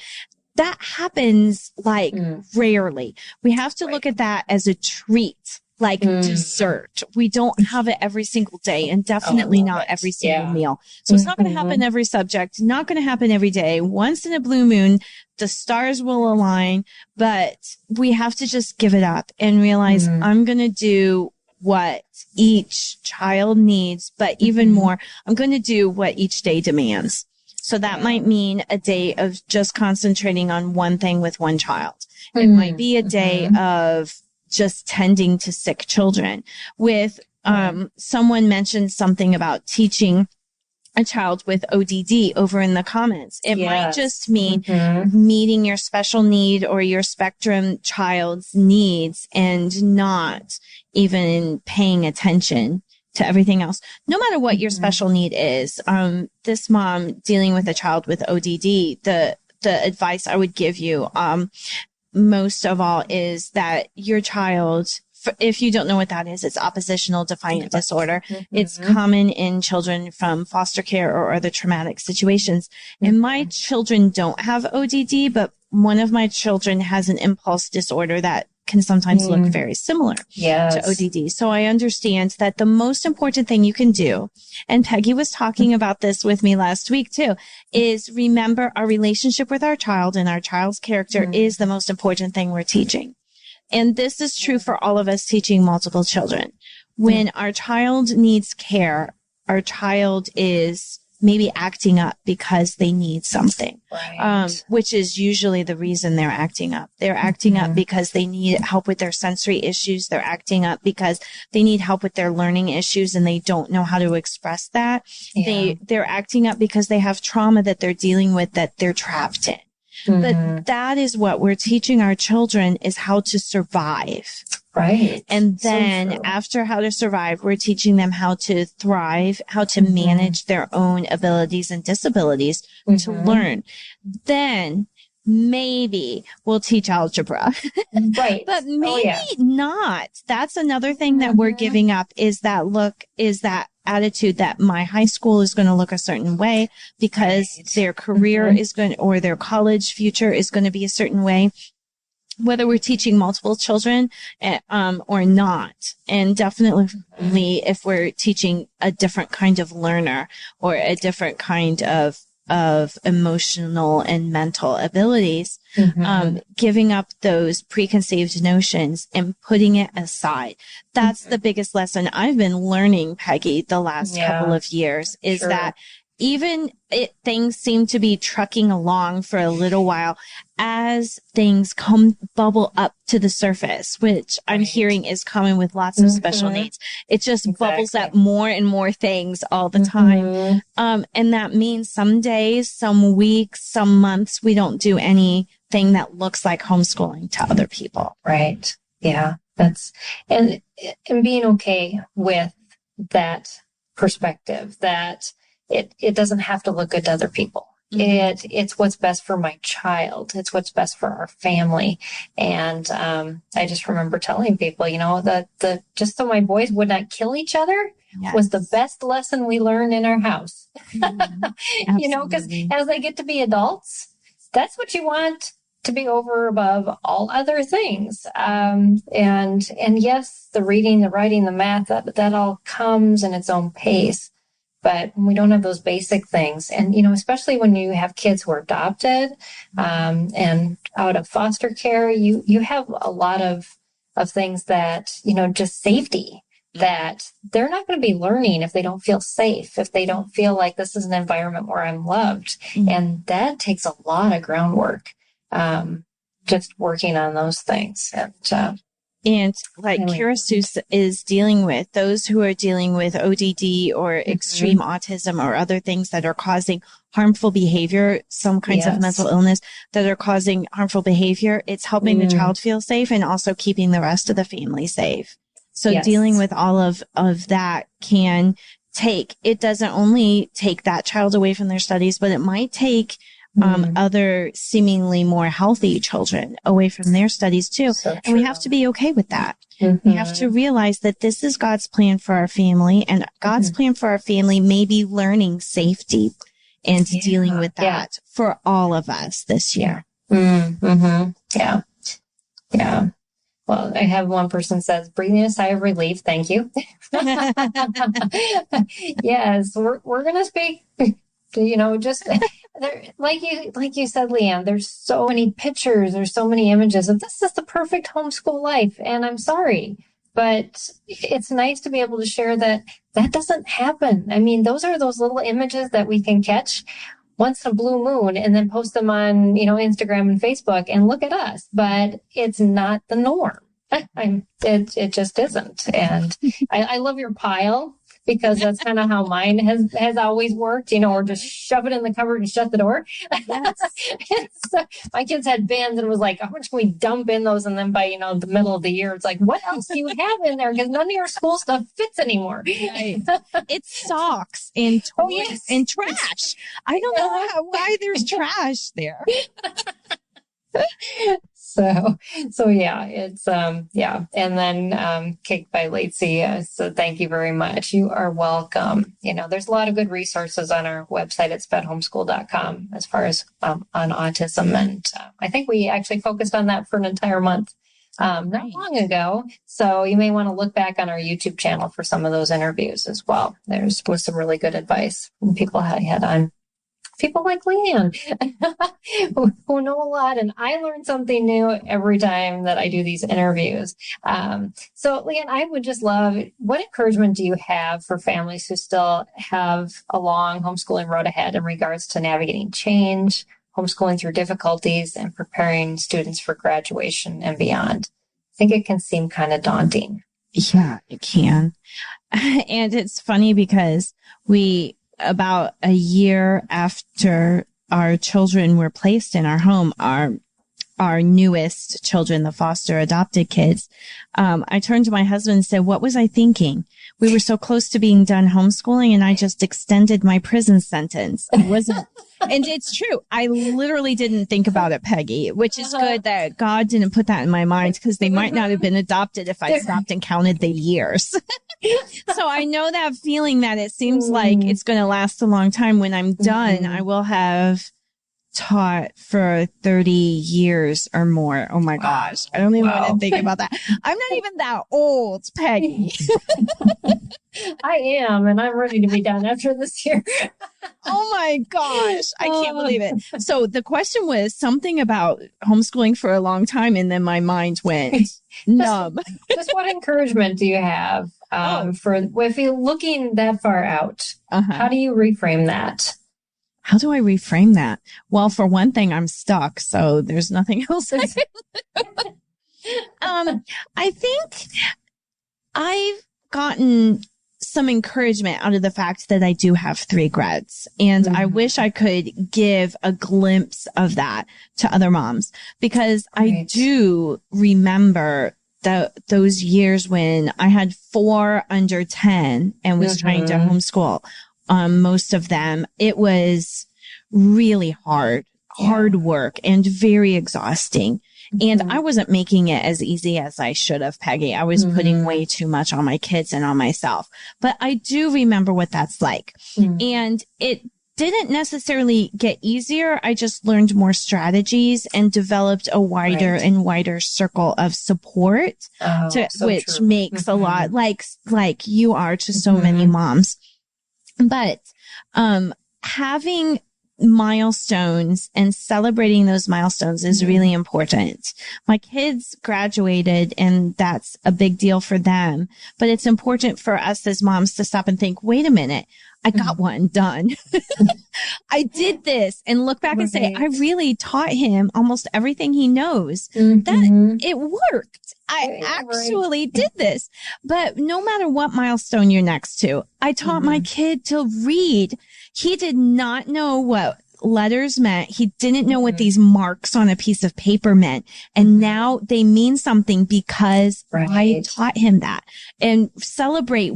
That happens like rarely. We have to look at that as a treat, like dessert. We don't have it every single day, and definitely not every single meal. So it's not going to happen every subject, not going to happen every day. Once in a blue moon, the stars will align, but we have to just give it up and realize I'm going to do what each child needs, but even more, I'm going to do what each day demands. So that might mean a day of just concentrating on one thing with one child. It might be a day of just tending to sick children. With someone mentioned something about teaching a child with ODD over in the comments. It might just mean meeting your special need or your spectrum child's needs and not even paying attention to everything else. No matter what your special need is, this mom dealing with a child with ODD, the advice I would give you, most of all, is that your child, if you don't know what that is, it's oppositional defiant disorder. It's common in children from foster care or other traumatic situations. And my children don't have ODD, but one of my children has an impulse disorder that can sometimes look very similar to ODD. So I understand that the most important thing you can do, and Peggy was talking about this with me last week too, is remember our relationship with our child and our child's character is the most important thing we're teaching. And this is true for all of us teaching multiple children. When our child needs care, our child is maybe acting up because they need something, which is usually the reason they're acting up. They're acting up because they need help with their sensory issues. They're acting up because they need help with their learning issues and they don't know how to express that. They're acting up because they have trauma that they're dealing with that they're trapped in. But that is what we're teaching our children, is how to survive. Right. And then after how to survive, we're teaching them how to thrive, how to manage their own abilities and disabilities to learn. Then maybe we'll teach algebra. But maybe not. That's another thing that we're giving up, is that attitude that my high school is going to look a certain way because their career is going, or their college future is going to be a certain way. whether we're teaching multiple children or not. And definitely if we're teaching a different kind of learner or a different kind of emotional and mental abilities, giving up those preconceived notions and putting it aside. That's the biggest lesson I've been learning, Peggy, the last couple of years, is that even things seem to be trucking along for a little while as things bubble up to the surface, which I'm hearing is common with lots of special needs. It just bubbles up more and more things all the time. And that means some days, some weeks, some months, we don't do anything that looks like homeschooling to other people. Right. Yeah. And being okay with that perspective, that it doesn't have to look good to other people. It's what's best for my child. It's what's best for our family. And I just remember telling people, that just so my boys would not kill each other was the best lesson we learned in our house. Because as they get to be adults, that's what you want to be over above all other things. And yes, the reading, the writing, the math, that all comes in its own pace. But we don't have those basic things. And, especially when you have kids who are adopted and out of foster care, you have a lot of things that, just safety, that they're not going to be learning if they don't feel safe, if they don't feel like this is an environment where I'm loved. And that takes a lot of groundwork, just working on those things. And like Kira Sue is dealing with, those who are dealing with ODD or extreme autism or other things that are causing harmful behavior, some kinds of mental illness that are causing harmful behavior, it's helping the child feel safe and also keeping the rest of the family safe. So dealing with all of that it doesn't only take that child away from their studies, but it might take other seemingly more healthy children away from their studies too. And we have to be okay with that. We have to realize that this is God's plan for our family, and God's plan for our family may be learning safety and dealing with that for all of us this year. Yeah. Well, I have one person says, breathing a sigh of relief. Thank you. Yes, we're going to speak, just there, like you said, Lea Ann, there's so many pictures, there's so many images of this is the perfect homeschool life. And I'm sorry, but it's nice to be able to share that doesn't happen. I mean, those are those little images that we can catch once in a blue moon and then post them on, Instagram and Facebook and look at us, but it's not the norm. It just isn't. And I love your pile, because that's kind of how mine has always worked, or just shove it in the cupboard and shut the door. So my kids had bins and it was like, how much can we dump in those? And then by, the middle of the year, it's like, what else do you have in there? Because none of your school stuff fits anymore. Right. It's socks and toys and trash. I don't know why there's trash there. So yeah, it's, and then, Cake by Lacey. So thank you very much. You are welcome. There's a lot of good resources on our website at spedhomeschool.com as far as, on autism. And, I think we actually focused on that for an entire month, not long ago. So you may want to look back on our YouTube channel for some of those interviews as well. Was some really good advice from people I had on. People like Lea Ann who know a lot, and I learn something new every time that I do these interviews. So Lea Ann, I would just love, what encouragement do you have for families who still have a long homeschooling road ahead in regards to navigating change, homeschooling through difficulties, and preparing students for graduation and beyond? I think it can seem kind of daunting. Yeah, it can. And it's funny because about a year after our children were placed in our home, our newest children, the foster adopted kids, I turned to my husband and said, what was I thinking? We were so close to being done homeschooling and I just extended my prison sentence. It wasn't, and it's true. I literally didn't think about it, Peggy, which is good that God didn't put that in my mind, because they might not have been adopted if I stopped and counted the years. So I know that feeling that it seems like it's going to last a long time. When I'm done, I will have taught for 30 years or more. Oh my gosh. I don't even want to think about that. I'm not even that old, Peggy. I am, and I'm ready to be done after this year. Oh my gosh. I can't believe it. So the question was something about homeschooling for a long time, and then my mind went numb. Just what encouragement do you have for if you're looking that far out? How do you reframe that? How do I reframe that? Well, for one thing, I'm stuck, so there's nothing else. I think I've gotten some encouragement out of the fact that I do have 3 grads, and I wish I could give a glimpse of that to other moms, because I do remember those years when I had 4 under 10 and was trying to homeschool. Most of them, it was really hard work and very exhausting. And I wasn't making it as easy as I should have, Peggy. I was putting way too much on my kids and on myself. But I do remember what that's like. And it didn't necessarily get easier. I just learned more strategies and developed a wider and wider circle of support, which makes a lot like you are to so many moms. But having milestones and celebrating those milestones is really important. My kids graduated, and that's a big deal for them. But it's important for us as moms to stop and think, wait a minute, I got one done. I did this, and look back and say, I really taught him almost everything he knows. That it worked. I actually did this. But no matter what milestone you're next to, I taught my kid to read. He did not know what letters meant. He didn't know what these marks on a piece of paper meant. And now they mean something because I taught him that. And celebrate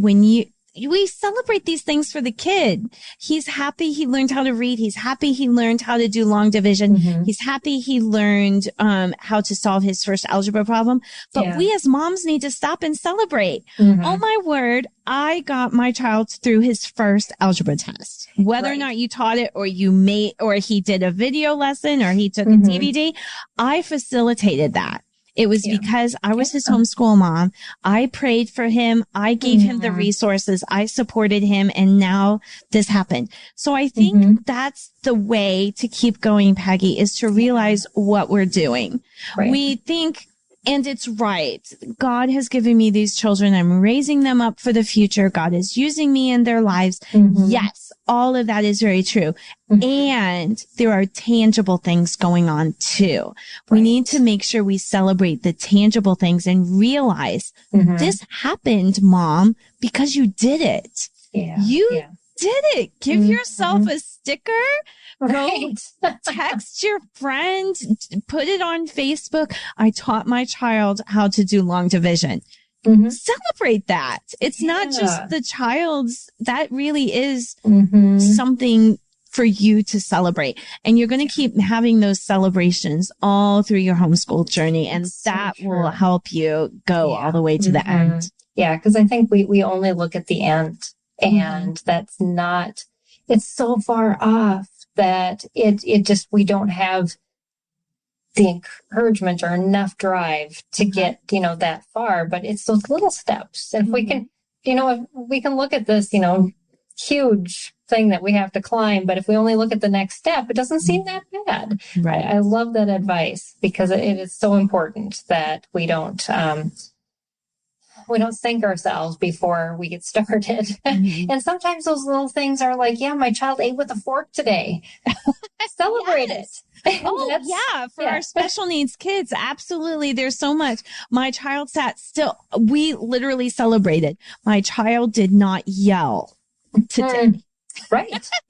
we celebrate these things for the kid. He's happy he learned how to read. He's happy he learned how to do long division. He's happy he learned how to solve his first algebra problem. But we as moms need to stop and celebrate. Oh my word, I got my child through his first algebra test. Whether or not you taught it or or he did a video lesson or he took a DVD, I facilitated that. It was because I was his homeschool mom. I prayed for him. I gave him the resources. I supported him. And now this happened. So I think that's the way to keep going, Peggy, is to realize what we're doing. We think, and it's right. God has given me these children. I'm raising them up for the future. God is using me in their lives. Yes, all of that is very true. And there are tangible things going on too. We need to make sure we celebrate the tangible things and realize this happened, Mom, because you did it. You did it. Give yourself a sticker. Go text your friend, put it on Facebook. I taught my child how to do long division. Celebrate that. It's not just the child's, that really is something for you to celebrate. And you're going to keep having those celebrations all through your homeschool journey. And that will help you go all the way to the end. Yeah. Cause I think we only look at the end, and that's not, it's so far off that it just, we don't have the encouragement or enough drive to get, that far, but it's those little steps. And if we can, if we can look at this, huge thing that we have to climb, but if we only look at the next step, it doesn't seem that bad. I love that advice, because it is so important that we don't thank ourselves before we get started. And sometimes those little things are like, my child ate with a fork today. Celebrate it. For our special needs kids. Absolutely. There's so much. My child sat still. We literally celebrated. My child did not yell today.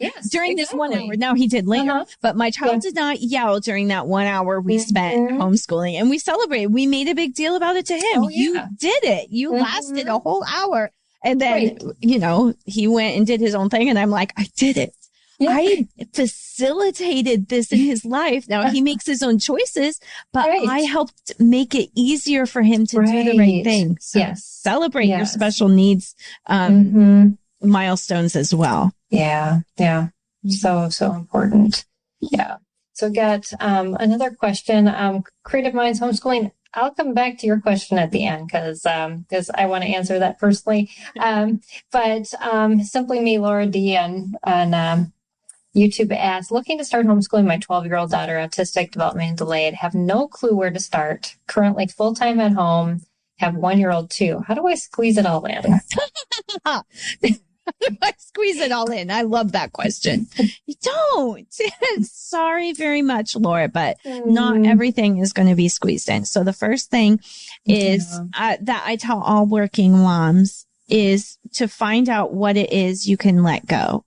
Yes. During this 1 hour. Now he did later, but my child did not yell during that 1 hour we spent homeschooling, and we celebrated. We made a big deal about it to him. You did it. You lasted a whole hour. And then, he went and did his own thing. And I'm like, I did it. I facilitated this in his life. Now he makes his own choices, but I helped make it easier for him to do the right thing. So celebrate your special needs, milestones as well. So important. So So we got another question. Creative Minds Homeschooling. I'll come back to your question at the end because I want to answer that personally. But Simply Me, Laura D. on YouTube asks, looking to start homeschooling my 12-year-old daughter, autistic, development delayed, have no clue where to start. Currently full-time at home, have 1-year-old too. How do I squeeze it all in? How do I squeeze it all in? I love that question. You don't. Sorry very much, Laura, but not everything is going to be squeezed in. So the first thing is that I tell all working moms is to find out what it is you can let go.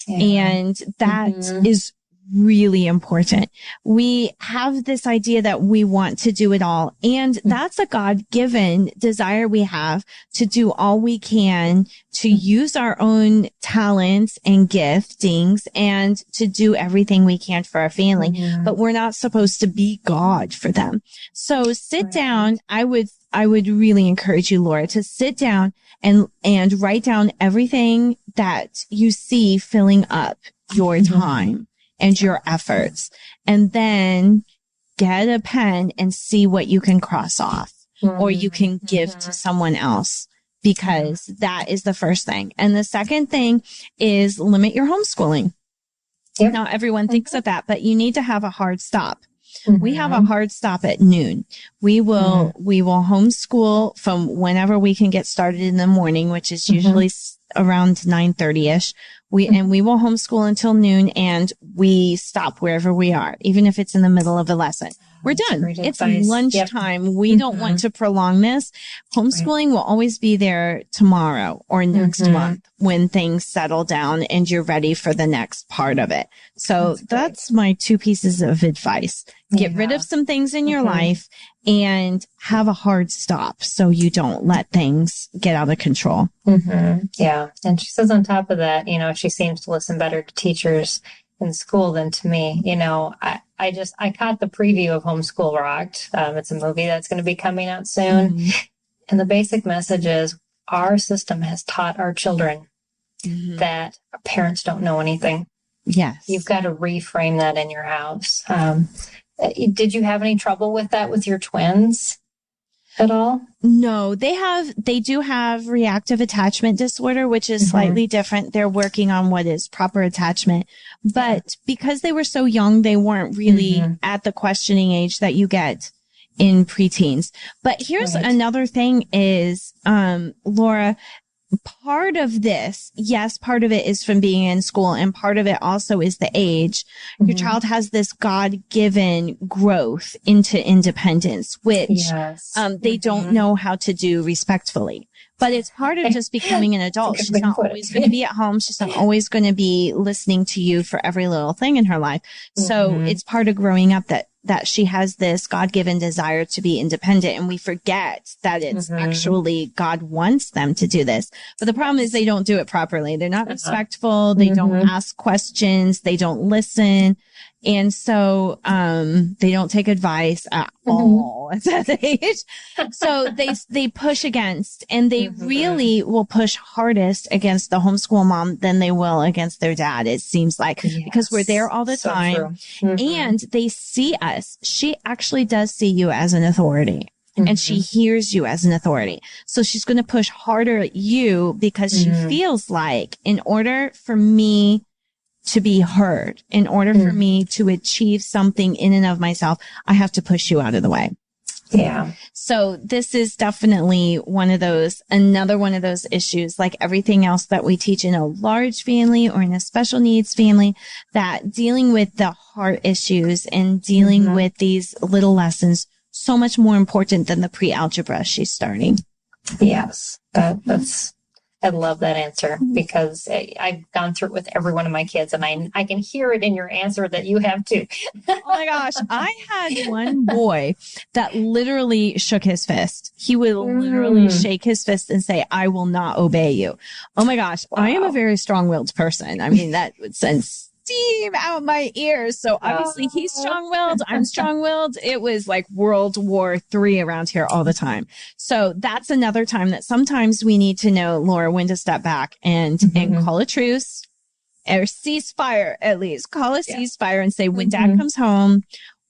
Yeah. And that is really important. We have this idea that we want to do it all. And that's a God-given desire we have to do all we can to use our own talents and giftings and to do everything we can for our family. But we're not supposed to be God for them. So sit down. I would really encourage you, Laura, to sit down and write down everything that you see filling up your time and your efforts. And then get a pen and see what you can cross off or you can give to someone else, because that is the first thing. And the second thing is limit your homeschooling. Yep. Now, everyone thinks of that, but you need to have a hard stop. We have a hard stop at noon. We will homeschool from whenever we can get started in the morning, which is usually around 9:30ish. We will homeschool until noon, and we stop wherever we are, even if it's in the middle of a lesson. We're done. It's lunchtime. Yep. We don't want to prolong this. Homeschooling will always be there tomorrow or next month when things settle down and you're ready for the next part of it. So that's my 2 pieces of advice. Get rid of some things in your life and have a hard stop so you don't let things get out of control. Yeah. And she says on top of that, she seems to listen better to teachers in school than to me. I caught the preview of Homeschool Rocked. It's a movie that's going to be coming out soon. And the basic message is our system has taught our children that our parents don't know anything. Yes. You've got to reframe that in your house. Did you have any trouble with that with your twins at all? No, they do have reactive attachment disorder, which is slightly different. They're working on what is proper attachment, but because they were so young, they weren't really at the questioning age that you get in preteens. But here's another thing is, Laura, part of this, yes, part of it is from being in school, and part of it also is the age. Your child has this God-given growth into independence, which they don't know how to do respectfully. But it's part of just becoming an adult. She's not always going to be at home. She's not always going to be listening to you for every little thing in her life. So it's part of growing up that she has this God-given desire to be independent. And we forget that it's actually God wants them to do this. But the problem is they don't do it properly. They're not respectful. They don't ask questions. They don't listen. And so, they don't take advice at all at that age. So they push against, and they really will push hardest against the homeschool mom than they will against their dad. It seems like, because we're there all the time and they see us. She actually does see you as an authority. And she hears you as an authority. So she's going to push harder at you because she feels like, in order for me to be heard, in order for me to achieve something in and of myself, I have to push you out of the way. Yeah. So this is definitely another one of those issues, like everything else that we teach in a large family or in a special needs family, that dealing with the heart issues and dealing with these little lessons, so much more important than the pre-algebra she's starting. Yes. I love that answer, because I've gone through it with every one of my kids, and I can hear it in your answer that you have too. Oh my gosh. I had one boy that literally shook his fist. He would literally shake his fist and say, "I will not obey you." Oh my gosh. Wow. I am a very strong-willed person. I mean, that would send steam out my ears. So obviously he's strong-willed. I'm strong-willed. It was like World War III around here all the time. So that's another time that sometimes we need to know, Laura, when to step back and call a truce or ceasefire, at least call a ceasefire and say, when dad comes home,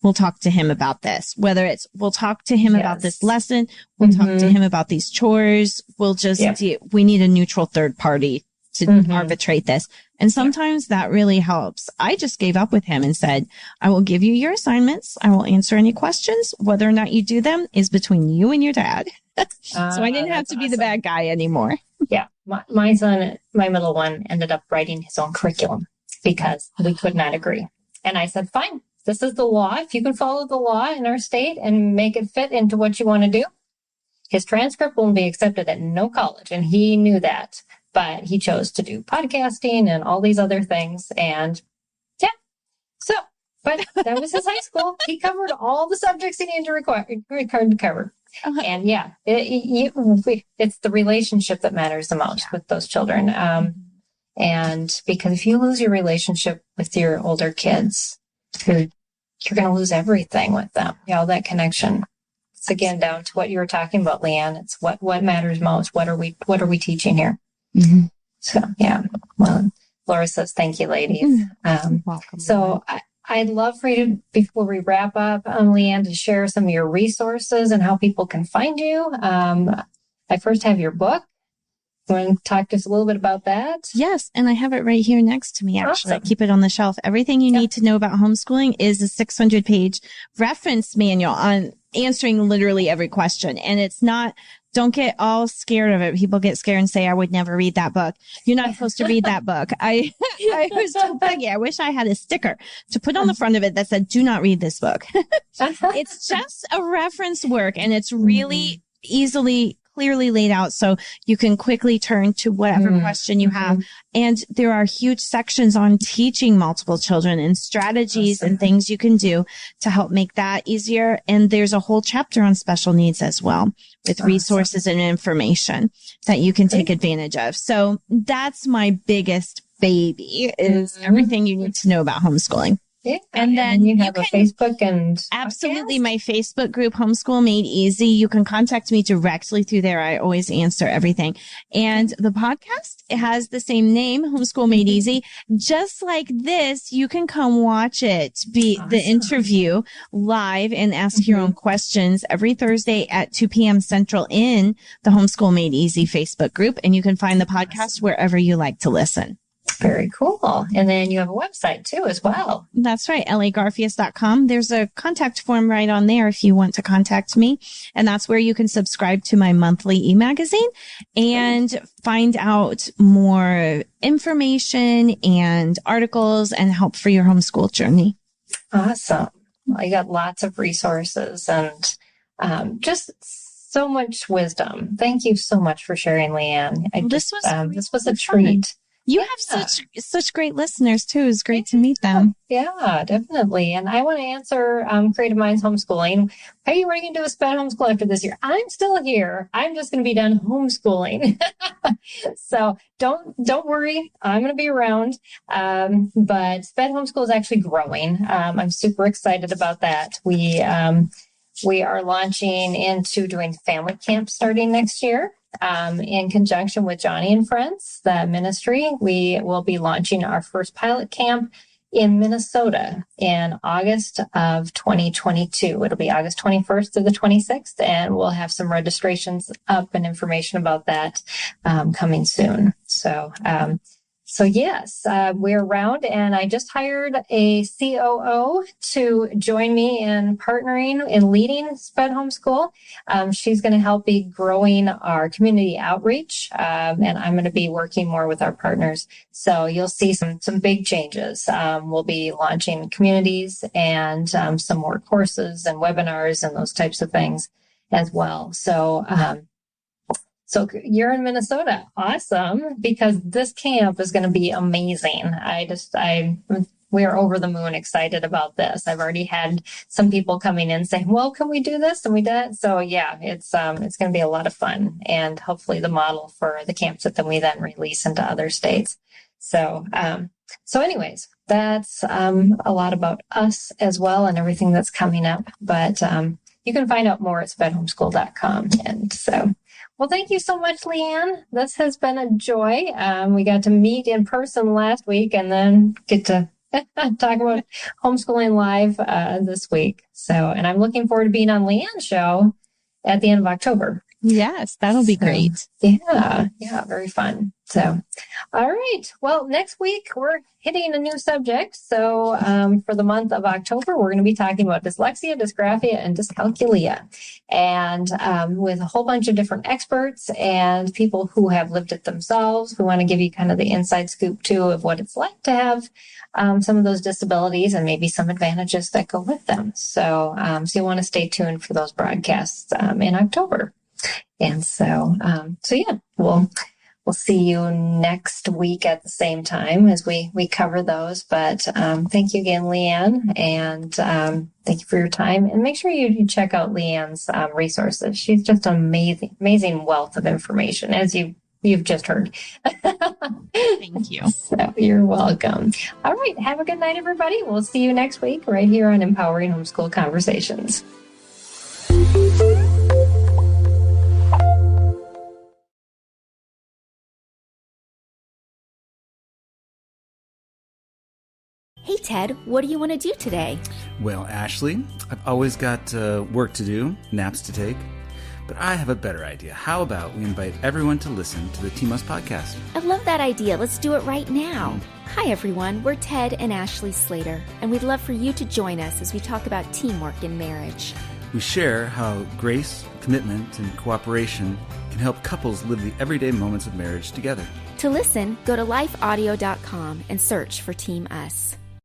we'll talk to him about this. Whether it's, we'll talk to him about this lesson. We'll talk to him about these chores. We'll just, we need a neutral third party to arbitrate this. And sometimes that really helps. I just gave up with him and said, I will give you your assignments. I will answer any questions. Whether or not you do them is between you and your dad. So I didn't have to be the bad guy anymore. Yeah. My son, my middle one, ended up writing his own curriculum because we could not agree. And I said, fine, this is the law. If you can follow the law in our state and make it fit into what you want to do, his transcript won't be accepted at no college. And he knew that. But he chose to do podcasting and all these other things. And but that was his high school. He covered all the subjects he needed to cover. And it's the relationship that matters the most with those children. And because if you lose your relationship with your older kids, you're going to lose everything with them. That connection. It's again down to what you were talking about, Lea Ann. It's what matters most. What are we teaching here? So, well, Laura says, thank you, ladies. Welcome. So I'd love for you to, before we wrap up, Lea Ann, to share some of your resources and how people can find you. I first have your book. You want to talk to us a little bit about that? Yes. And I have it right here next to me, actually. Awesome. I keep it on the shelf. Everything you need to know about homeschooling is a 600-page reference manual on answering literally every question. And it's not, don't get all scared of it. People get scared and say, I would never read that book. You're not supposed to read that book. I was told Peggy, I wish I had a sticker to put on the front of it that said, do not read this book. It's just a reference work, and it's really clearly laid out so you can quickly turn to whatever question you have. And there are huge sections on teaching multiple children and strategies and things you can do to help make that easier. And there's a whole chapter on special needs as well, with resources and information that you can take advantage of. So that's my biggest baby, is everything you need to know about homeschooling. Yeah. And then you have a Facebook and absolutely my Facebook group, Homeschool Made Easy. You can contact me directly through there. I always answer everything. And the podcast, it has the same name, Homeschool Made Easy. Just like this, you can come watch it, the interview live, and ask your own questions every Thursday at 2 p.m. Central in the Homeschool Made Easy Facebook group. And you can find the podcast wherever you like to listen. Very cool. And then you have a website too as well. That's right. leagarfias.com. There's a contact form right on there if you want to contact me. And that's where you can subscribe to my monthly e-magazine and find out more information and articles and help for your homeschool journey. Awesome. Well, you got lots of resources and just so much wisdom. Thank you so much for sharing, Lea Ann. This was a treat. You have such great listeners too. It's great to meet them. Yeah, definitely. And I want to answer Creative Minds Homeschooling. Hey, what are you going to do with SPED Homeschool after this year? I'm still here. I'm just going to be done homeschooling. So don't worry. I'm going to be around. But SPED Homeschool is actually growing. I'm super excited about that. We are launching into doing family camp starting next year. In conjunction with Johnny and Friends, the ministry, we will be launching our first pilot camp in Minnesota in August of 2022. It'll be August 21st through the 26th, and we'll have some registrations up and information about that coming soon. So yes, we're around, and I just hired a COO to join me in partnering and leading SPED Homeschool. She's going to help be growing our community outreach, and I'm going to be working more with our partners. So you'll see some big changes. We'll be launching communities and some more courses and webinars and those types of things as well. So you're in Minnesota. Awesome. Because this camp is going to be amazing. We are over the moon excited about this. I've already had some people coming in saying, well, can we do this? And we did. So yeah, it's going to be a lot of fun, and hopefully the model for the camps that we then release into other states. So anyways, that's a lot about us as well and everything that's coming up. But you can find out more at spedhomeschool.com. And so Well, thank you so much, Lea Ann. This has been a joy. We got to meet in person last week and then get to talk about homeschooling live this week. So, and I'm looking forward to being on Lea Ann's show at the end of October. Yes, that'll be great. Yeah, very fun. So, all right. Well, next week we're hitting a new subject. So, for the month of October, we're going to be talking about dyslexia, dysgraphia, and dyscalculia, and with a whole bunch of different experts and people who have lived it themselves. We want to give you kind of the inside scoop too of what it's like to have some of those disabilities and maybe some advantages that go with them. So, so you want to stay tuned for those broadcasts in October. And so, yeah, we'll see you next week at the same time as we cover those. But thank you again, Lea Ann, and thank you for your time. And make sure you check out Lea Ann's resources. She's just an amazing wealth of information, as you've just heard. Thank you. So you're welcome. All right, have a good night, everybody. We'll see you next week right here on Empowering Homeschool Conversations. Hey Ted, what do you want to do today? Well, Ashley, I've always got work to do, naps to take, but I have a better idea. How about we invite everyone to listen to the TMUS podcast? I love that idea. Let's do it right now. Hi everyone, we're Ted and Ashley Slater, and we'd love for you to join us as we talk about teamwork in marriage. We share how grace, commitment, and cooperation can help couples live the everyday moments of marriage together. To listen, go to lifeaudio.com and search for Team Us.